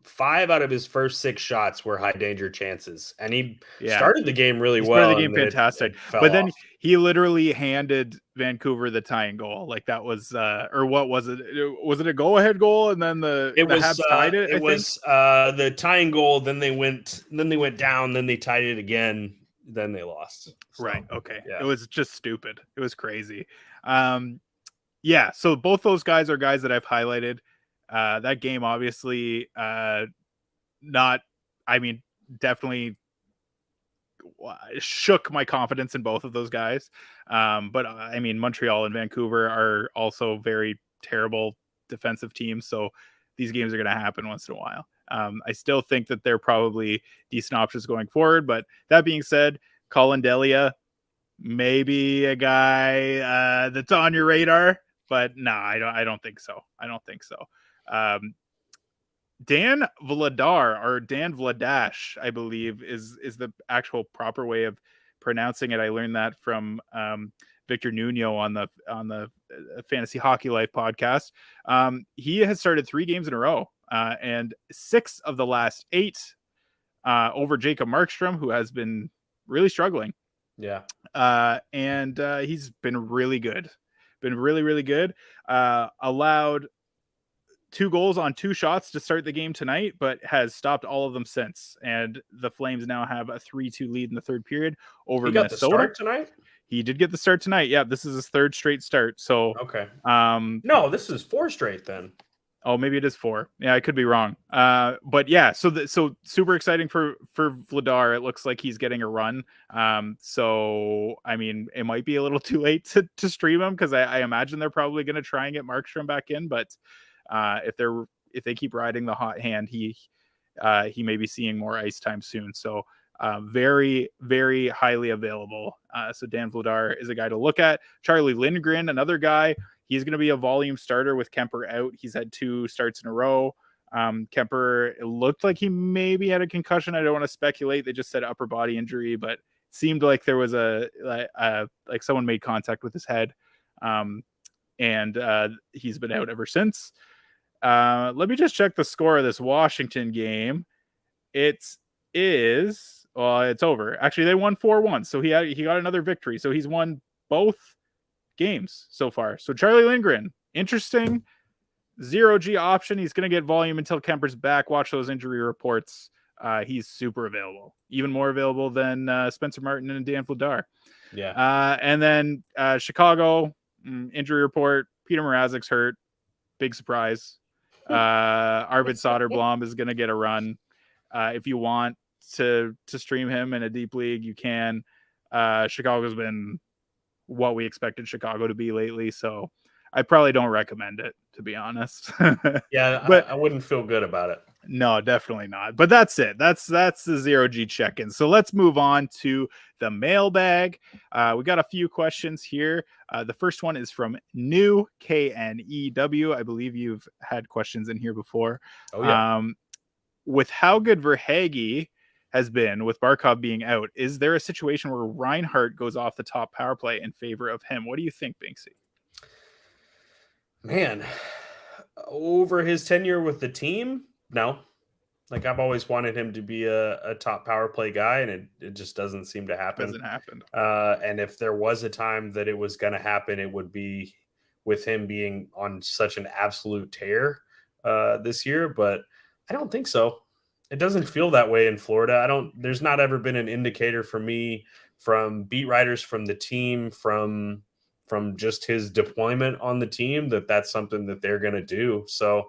5 out of his first 6 shots were high danger chances, and he started the game really well. Started the game fantastic, but then he literally handed Vancouver the tying goal. Like that was, or what was it? Was it a go-ahead goal? And then the Habs tied it. It was the tying goal. Then they went down. Then they tied it again. Then they lost. So, right. Okay. Yeah. It was just stupid. It was crazy. Yeah. So both those guys are guys that I've highlighted. That game obviously definitely shook my confidence in both of those guys. But Montreal and Vancouver are also very terrible defensive teams, so these games are going to happen once in a while. I still think that they're probably decent options going forward, but that being said, Colin Delia, maybe a guy that's on your radar, but no, I don't think so. Dan Vladar, or Dan Vladash, I believe is the actual proper way of pronouncing it. I learned that from Victor Nuno on the Fantasy Hockey Life podcast. He has started 3 games in a row, and 6 of the last 8 over Jacob Markstrom, who has been really struggling. Yeah. And he's been really good. Really good. Allowed 2 goals on 2 shots to start the game tonight, but has stopped all of them since. And the Flames now have a 3-2 lead in the third period over Minnesota. The start tonight? He did get the start tonight. Yeah, this is his 3rd straight start. So okay. No, this is 4 straight then. Oh, maybe it is 4. Yeah, I could be wrong. But yeah, so super exciting for Vladar. It looks like he's getting a run. So it might be a little too late to stream him, because I imagine they're probably going to try and get Markstrom back in. But if they keep riding the hot hand, he may be seeing more ice time soon. So very, very highly available. So Dan Vladar is a guy to look at. Charlie Lindgren, another guy. He's going to be a volume starter with Kemper out. He's had 2 starts in a row. Kemper, it looked like he maybe had a concussion. I don't want to speculate. They just said upper body injury, but it seemed like there was like someone made contact with his head. And he's been out ever since. Let me just check the score of this Washington game. It's over. Actually, they won 4-1. So he got another victory. So he's won both games so far. So Charlie Lindgren, interesting. 0G option. He's going to get volume until Kemper's back. Watch those injury reports. He's super available, even more available than Spencer Martin and Dan Vladar. Yeah. And then Chicago, injury report. Peter Mrazek's hurt. Big surprise. Arvid Soderblom is going to get a run. If you want to stream him in a deep league, you can. Chicago's been what we expected Chicago to be lately, so I probably don't recommend it, to be honest. Yeah, but I wouldn't feel good about it. No, definitely not. But that's it. That's the 0G check-in. So let's move on to the mailbag. We got a few questions here. The first one is from New KNEW. I believe you've had questions in here before. Oh yeah. With how good Verhaeghe has been with Barkov being out, is there a situation where Reinhart goes off the top power play in favor of him? What do you think, Binksy? Man, over his tenure with the team, no. Like I've always wanted him to be a top power play guy, and it just doesn't seem to happen. Hasn't happened. And if there was a time that it was going to happen, it would be with him being on such an absolute tear this year. But I don't think so. It doesn't feel that way in Florida. I don't. There's not ever been an indicator for me from beat writers, from the team, from just his deployment on the team that that's something that they're going to do. So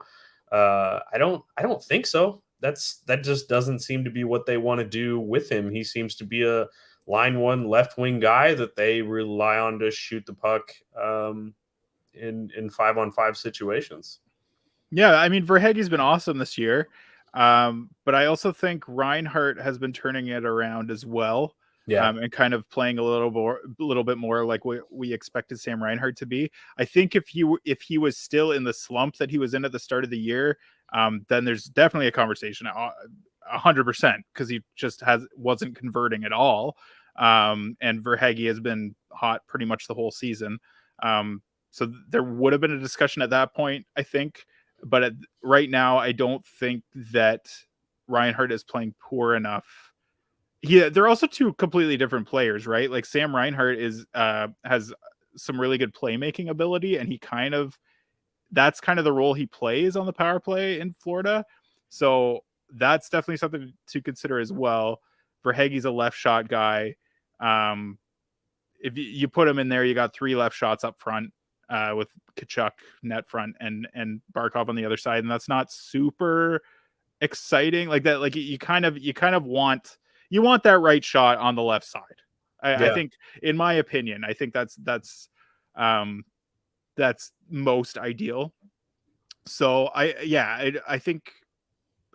I don't think so. That just doesn't seem to be what they want to do with him. He seems to be a line one left wing guy that they rely on to shoot the puck in 5-on-5 situations. Yeah, I mean Verhaeghe's been awesome this year, but I also think Reinhart has been turning it around as well, Yeah, and kind of playing a little bit more like what we expected Sam Reinhart to be. I think if he was still in the slump that he was in at the start of the year, then there's definitely a conversation, 100%, because he just wasn't converting at all, and Verhaeghe has been hot pretty much the whole season. So there would have been a discussion at that point, I think. But right now, I don't think that Reinhart is playing poor enough. Yeah, they're also two completely different players, right? Like Sam Reinhart has some really good playmaking ability, and that's kind of the role he plays on the power play in Florida. So that's definitely something to consider as well. Verhaeghe's a left shot guy. If you put him in there, you got 3 left shots up front, with Tkachuk net front and Barkov on the other side, and that's not super exciting. Like that, like you kind of want that right shot on the left side. I yeah, think, in my opinion, I think that's most ideal. So I think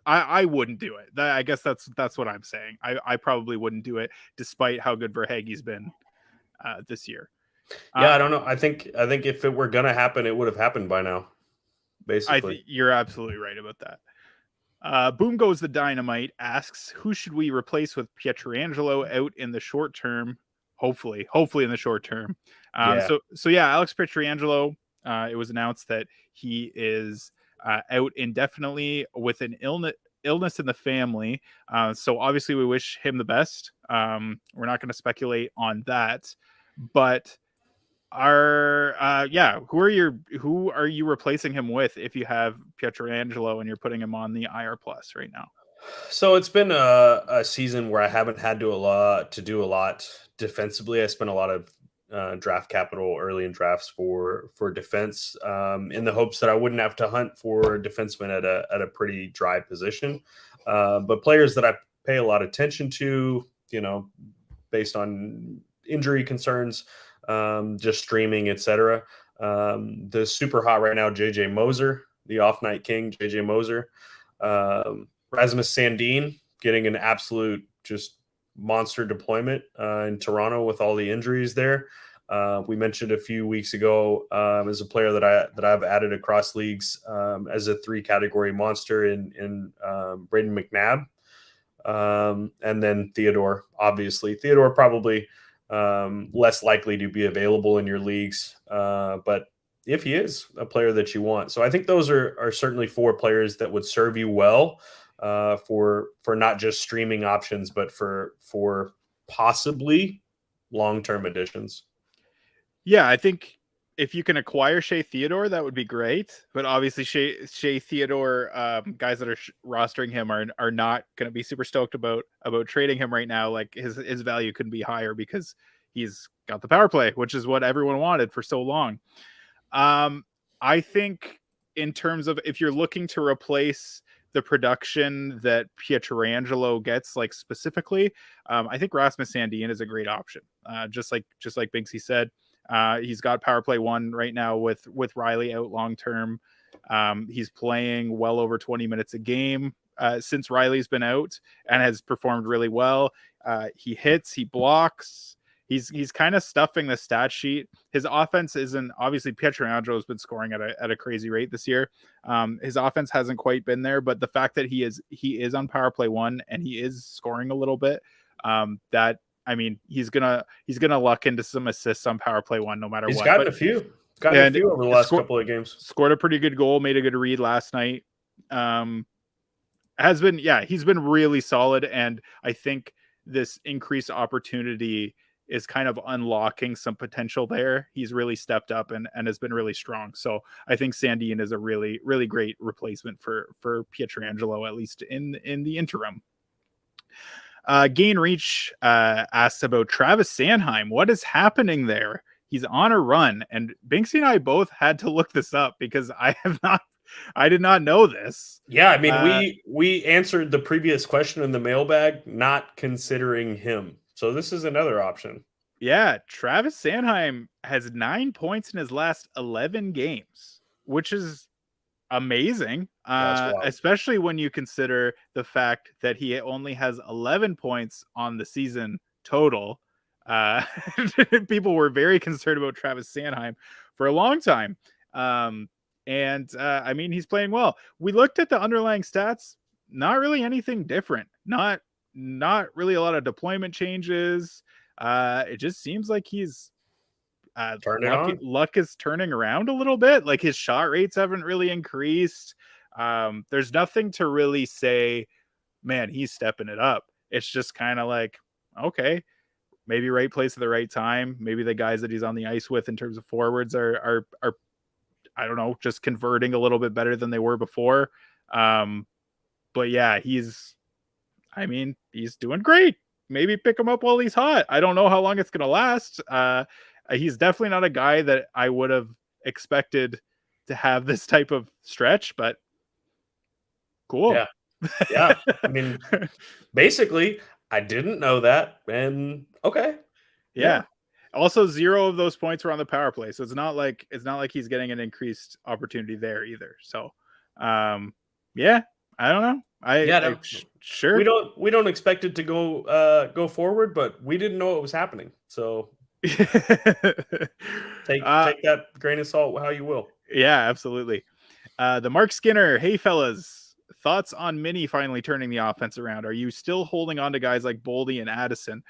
I wouldn't do it. I guess that's what I'm saying. I probably wouldn't do it, despite how good Verhaeghe's been this year. yeah. Uh, I don't know. I think if it were gonna happen, it would have happened by now. I Basically, think you're absolutely right about that. Boom Goes the Dynamite asks, who should we replace with Pietrangelo out in the short term? Hopefully in the short term. yeah. So yeah, Alex Pietrangelo. It was announced that he is out indefinitely with an illness in the family. So obviously we wish him the best. We're not going to speculate on that, but who are you replacing him with if you have Pietrangelo and you're putting him on the IR plus right now? So it's been a season where I haven't had to do a lot defensively. I spent a lot of draft capital early in drafts for defense, in the hopes that I wouldn't have to hunt for defensemen at a pretty dry position. But players that I pay a lot of attention to, based on injury concerns, just streaming, etc. The super hot right now, JJ Moser, the off night king, JJ Moser. Rasmus Sandin getting an absolute just monster deployment in Toronto with all the injuries there. We mentioned a few weeks ago, as a player that I've added across leagues, as a 3 category monster in Braden McNabb, and then Theodore. Obviously, Theodore probably less likely to be available in your leagues, but if he is a player that you want, so I think those are certainly 4 players that would serve you well, for not just streaming options, but for possibly long-term additions. Yeah, I think if you can acquire Shea Theodore, that would be great. But obviously, Shea Theodore, guys that are rostering him are not going to be super stoked about trading him right now. Like his value could be higher because he's got the power play, which is what everyone wanted for so long. I think in terms of if you're looking to replace the production that Pietrangelo gets, like specifically, I think Rasmus Sandin is a great option. Just like Binksy said, he's got power play 1 right now with Riley out long term. He's playing well over 20 minutes a game since Riley's been out and has performed really well. He hits, he blocks. He's kind of stuffing the stat sheet. His offense isn't, obviously Pietrangelo has been scoring at a crazy rate this year. His offense hasn't quite been there, but the fact that he is on power play 1 and he is scoring a little bit, that, I mean, he's gonna luck into some assists on power play 1 no matter He's what. gotten But a few, over the last couple of games. scored a pretty good goal, made a good read last night. And he's been really solid, and I think this increased opportunity is kind of unlocking some potential there. He's really stepped up and has been really strong. So I think Sandin is a really, really great replacement for Pietrangelo, at least in the interim. Gain Reach asks about Travis Sanheim. What is happening there? He's on a run, and Binksy and I both had to look this up because I did not know this. Yeah, I mean, we answered the previous question in the mailbag, not considering him. So this is another option. Yeah, Travis Sanheim has 9 points in his last 11 games, which is amazing, especially when you consider the fact that he only has 11 points on the season total. People were very concerned about Travis Sanheim for a long time. I mean, he's playing well. We looked at the underlying stats, not really anything different. Not really a lot of deployment changes. It just seems like he's luck is turning around a little bit. Like his shot rates haven't really increased. There's nothing to really say, man, he's stepping it up. It's just kind of like, okay, maybe right place at the right time. Maybe the guys that he's on the ice with in terms of forwards are I don't know, just converting a little bit better than they were before. But yeah, he's doing great. Maybe pick him up while he's hot. I don't know how long it's going to last. He's definitely not a guy that I would have expected to have this type of stretch, but cool. Yeah. I mean, basically, I didn't know that. And okay. Yeah. Also, 0 of those points were on the power play. So it's not like he's getting an increased opportunity there either. So yeah, I don't know. Sure. We don't expect it to go forward, but we didn't know it was happening. So take that grain of salt how you will. Yeah, absolutely. The Mark Skinner, hey fellas, thoughts on Mini finally turning the offense around? Are you still holding on to guys like Boldy and Addison?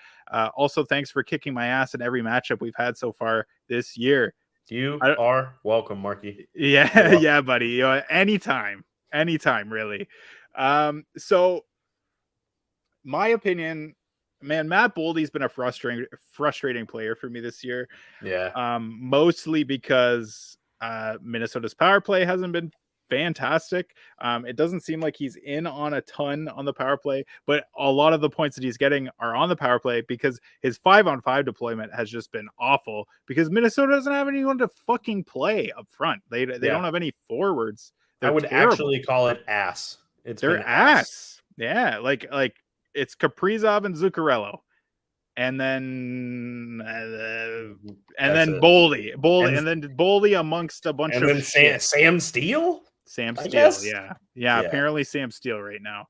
Also, thanks for kicking my ass in every matchup we've had so far this year. You are welcome, Marky. Yeah, yeah, buddy. Anytime, really. So my opinion, man, Matt Boldy's been a frustrating player for me this year. Yeah. Mostly because Minnesota's power play hasn't been fantastic. It doesn't seem like he's in on a ton on the power play, but a lot of the points that he's getting are on the power play because his 5-on-5 deployment has just been awful because Minnesota doesn't have anyone to fucking play up front. They don't have any forwards. I would actually call it ass. They're ass. Yeah, like it's Kaprizov and Zuccarello. And then Boldy, and then Boldy amongst a bunch of Sam Steele. Sam Steele, yeah. Apparently Sam Steele right now.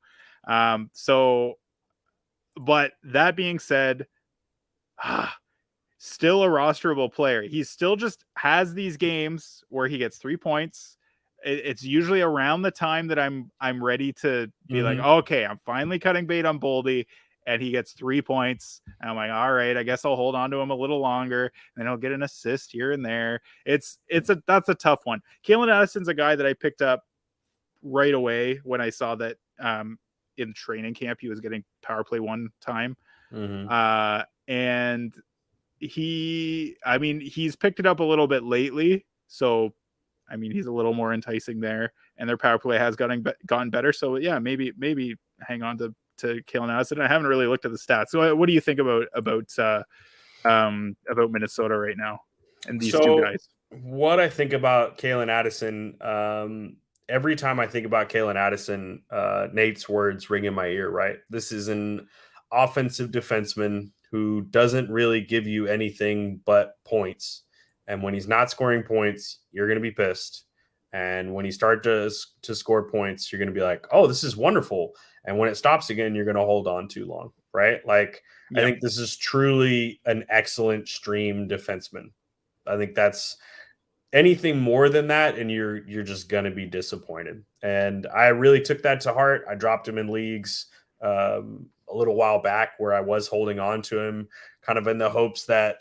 So, but that being said, still a rosterable player. He still just has these games where he gets 3 points. It's usually around the time that I'm ready to be like, okay, I'm finally cutting bait on Boldy. And he gets 3 points. And I'm like, all right, I guess I'll hold on to him a little longer. And he'll get an assist here and there. That's a tough one. Kalen Addison's a guy that I picked up right away when I saw that in training camp he was getting power play 1 time. And he's picked it up a little bit lately. So he's a little more enticing there. And their power play has gotten better. So yeah, maybe hang on to Kalen Addison. I haven't really looked at the stats. So what do you think about Minnesota right now and these two guys? What I think about Kalen Addison, every time I think about Kalen Addison, Nate's words ring in my ear, right? This is an offensive defenseman who doesn't really give you anything but points. And when he's not scoring points, you're going to be pissed. And when he starts to score points, you're going to be like, oh, this is wonderful. And when it stops again, you're going to hold on too long, right? Like, I think this is truly an excellent stream defenseman. I think that's anything more than that, and you're just going to be disappointed. And I really took that to heart. I dropped him in leagues a little while back where I was holding on to him kind of in the hopes that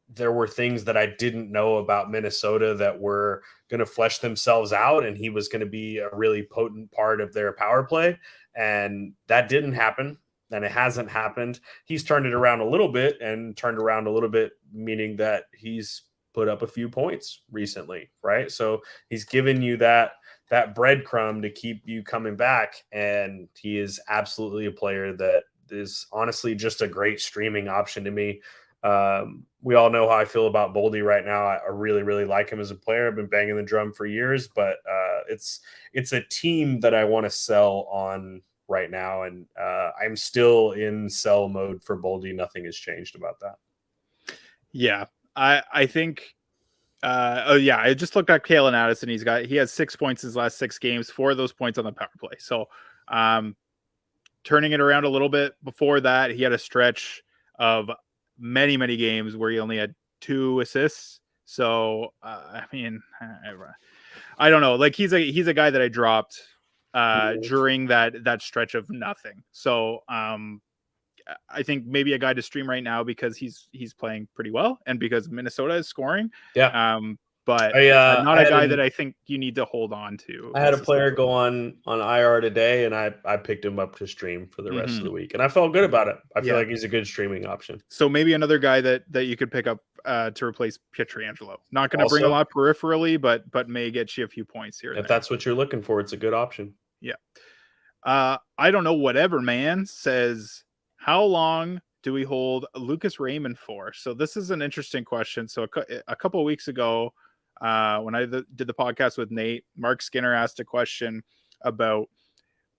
there were things that I didn't know about Minnesota that were going to flesh themselves out, and he was going to be a really potent part of their power play. And that didn't happen, and it hasn't happened. He's turned it around a little bit, and turned around a little bit, meaning that he's put up a few points recently, right? So he's given you that breadcrumb to keep you coming back, and he is absolutely a player that is honestly just a great streaming option to me. We all know how I feel about Boldy right now. I really, really like him as a player. I've been banging the drum for years, but it's a team that I want to sell on right now, and I'm still in sell mode for Boldy. Nothing has changed about that. Yeah, I think. Oh yeah, I just looked at Kalen Addison. He has 6 points his last 6 games. 4 of those points on the power play. So, turning it around a little bit. Before that, he had a stretch of many games where he only had 2 assists. So I mean, I don't know. Like he's a guy that I dropped during that stretch of nothing. So I think maybe a guy to stream right now because he's playing pretty well and because Minnesota is scoring. Yeah. But not a guy that I think you need to hold on to. I had a player go on IR today, and I picked him up to stream for the rest of the week, and I felt good about it. I feel like he's a good streaming option. So maybe another guy that you could pick up to replace Pietrangelo. Not going to bring a lot peripherally, but may get you a few points here. If that's what you're looking for, it's a good option. Yeah. I don't know. Whatever man says. How long do we hold Lucas Raymond for? So this is an interesting question. So a couple of weeks ago, when I did the podcast with Nate, Mark Skinner asked a question about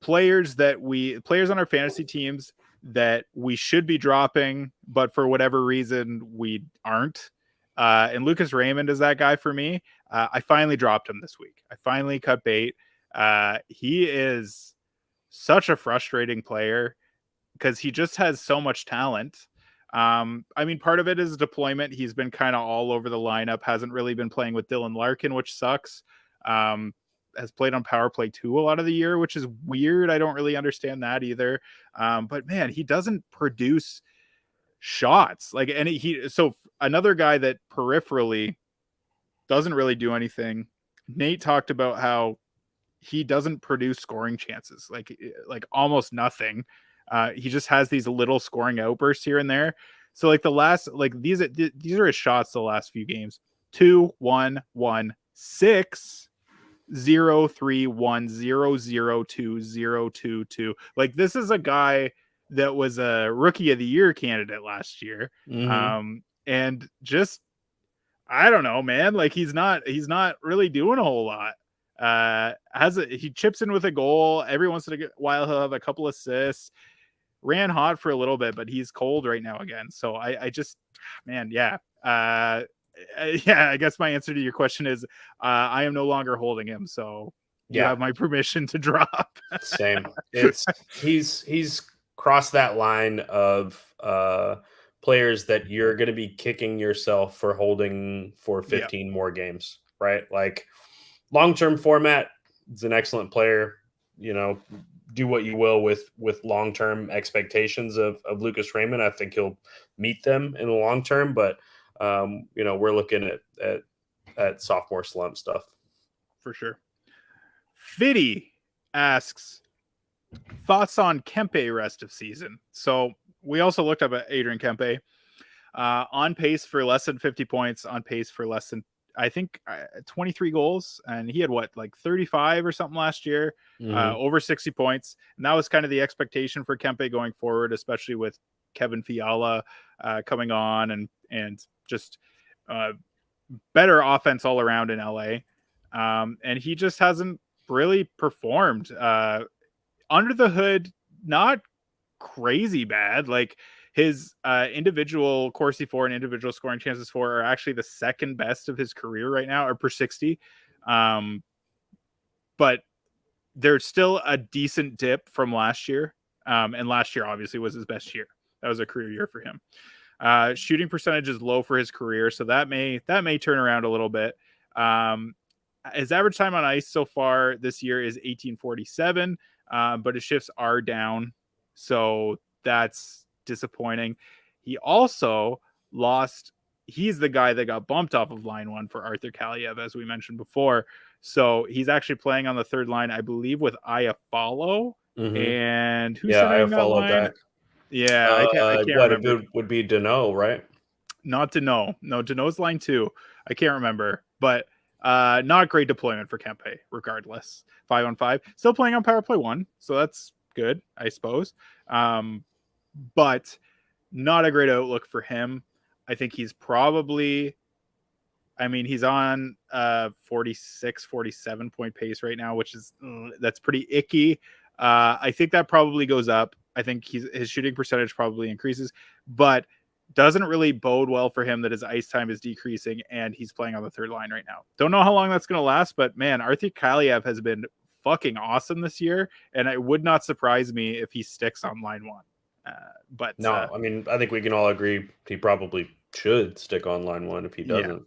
players on our fantasy teams that we should be dropping, but for whatever reason we aren't. And Lucas Raymond is that guy for me. I finally dropped him this week. I finally cut bait. He is such a frustrating player because he just has so much talent. I mean, part of it is deployment. He's been kind of all over the lineup, hasn't really been playing with Dylan Larkin, which sucks. Has played on power play 2 a lot of the year, which is weird. I don't really understand that either. But man, he doesn't produce shots. So another guy that peripherally doesn't really do anything. Nate talked about how he doesn't produce scoring chances, like almost nothing. He just has these little scoring outbursts here and there. So like these are his shots the last few games: 2, 1, 1, 6, 0, 3, 1, 0, 0, 2, 0, 2, 2. Like this is a guy that was a rookie of the year candidate last year. And just, I don't know, man, like he's not really doing a whole lot. He chips in with a goal every once in a while. He'll have a couple assists. Ran hot for a little bit, but he's cold right now again. So I just, man, yeah. I guess my answer to your question is I am no longer holding him. So you have my permission to drop. Same. He's crossed that line of players that you're going to be kicking yourself for holding for 15 more games, right? Like long-term format, it's an excellent player, do what you will with long-term expectations of Lucas Raymond. I think he'll meet them in the long term, but we're looking at sophomore slump stuff for sure. Fiddy asks thoughts on Kempe rest of season. So we also looked up at Adrian Kempe, on pace for less than 50 points, on pace for less than, I think, 23 goals, and he had 35 or something last year, over 60 points. And that was kind of the expectation for Kempe going forward, especially with Kevin Fiala coming on and just better offense all around in LA. And he just hasn't really performed under the hood. Not crazy bad. Like his individual Corsi for and individual scoring chances for are actually the second best of his career right now, or per 60. But there's still a decent dip from last year. And last year obviously was his best year. That was a career year for him. Shooting percentage is low for his career, so that may turn around a little bit. His average time on ice so far this year is 1847, but his shifts are down, so that's disappointing. He also lost he's the guy that got bumped off of line 1 for Arthur Kaliev, as we mentioned before. So he's actually playing on the third line, I believe, with Iafallo. And who's centering that line? Back. Yeah, I can't remember. It would be Dano, right? Not Dano. No, Dano's line 2. I can't remember. But not great deployment for Kempe, regardless. 5-on-5. Still playing on power play 1, so that's good, I suppose. But not a great outlook for him. I think he's probably, he's on 46, 47 point pace right now, which is, that's pretty icky. I think that probably goes up. I think his shooting percentage probably increases, but doesn't really bode well for him that his ice time is decreasing and he's playing on the third line right now. Don't know how long that's going to last, but man, Arthur Kaliev has been fucking awesome this year, and it would not surprise me if he sticks on line 1. But no, I think we can all agree he probably should stick on line 1 if he doesn't. Yeah.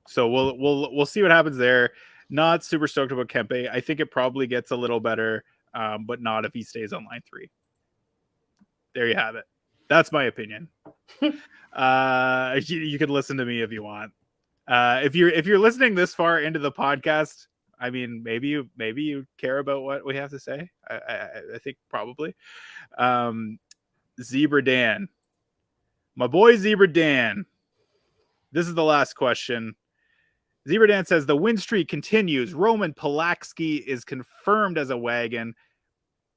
So we'll see what happens there. Not super stoked about Kempe. I think it probably gets a little better, but not if he stays on line 3. There you have it. That's my opinion. You could listen to me if you want. If you're listening this far into the podcast, maybe you care about what we have to say. I think probably. Zebra Dan, my boy Zebra Dan. This is the last question. Zebra Dan says the win streak continues. Roman Pulaski is confirmed as a wagon,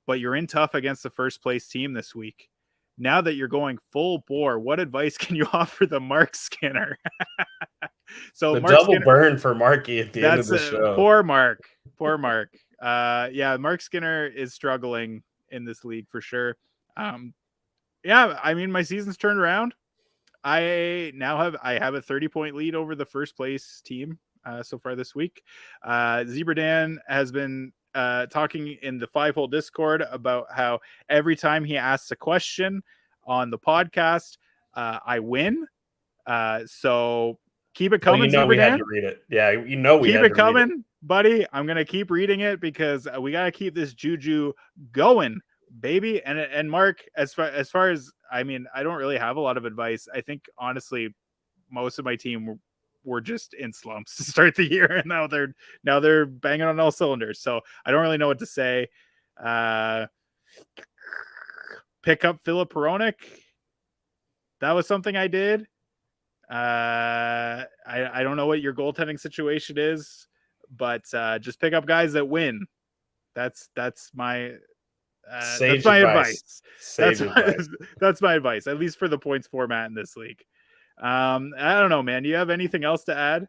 but you're in tough against the first place team this week. Now that you're going full bore, what advice can you offer the Mark Skinner? So the Mark double Skinner, burn for Marky at the end of the show. Poor Mark. Yeah, Mark Skinner is struggling in this league for sure. My season's turned around. I have a 30-point lead over the first place team so far this week. Zebra Dan has been talking in the 5-hole Discord about how every time he asks a question on the podcast, I win. So keep it coming, Zebra Dan. Had to read it. Yeah, we keep it coming, buddy. I'm gonna keep reading it because we gotta keep this juju going, baby. And Mark, as far as I don't really have a lot of advice. I think honestly, most of my team were just in slumps to start the year, and now they're banging on all cylinders. So I don't really know what to say. Pick up Philip Peronic. That was something I did. I don't know what your goaltending situation is, but just pick up guys that win. That's my advice. That's my advice, at least for the points format in this league. I don't know, man. Do you have anything else to add?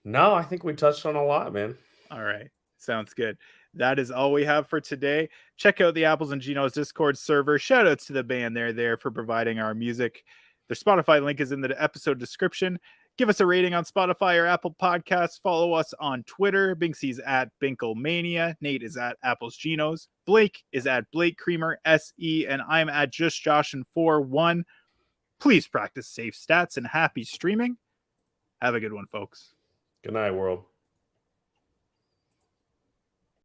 No, I think we touched on a lot, man. All right. Sounds good. That is all we have for today. Check out the Apples and Ginos Discord server. Shout outs to the band there for providing our music. Their Spotify link is in the episode description. Give us a rating on Spotify or Apple Podcasts. Follow us on Twitter. Binksy's at Binklemania. Nate is at Apples Ginos. Blake is at Blake Creamer SE, and I'm at Just Joshin 41. Please practice safe stats and happy streaming. Have a good one, folks. Good night, world.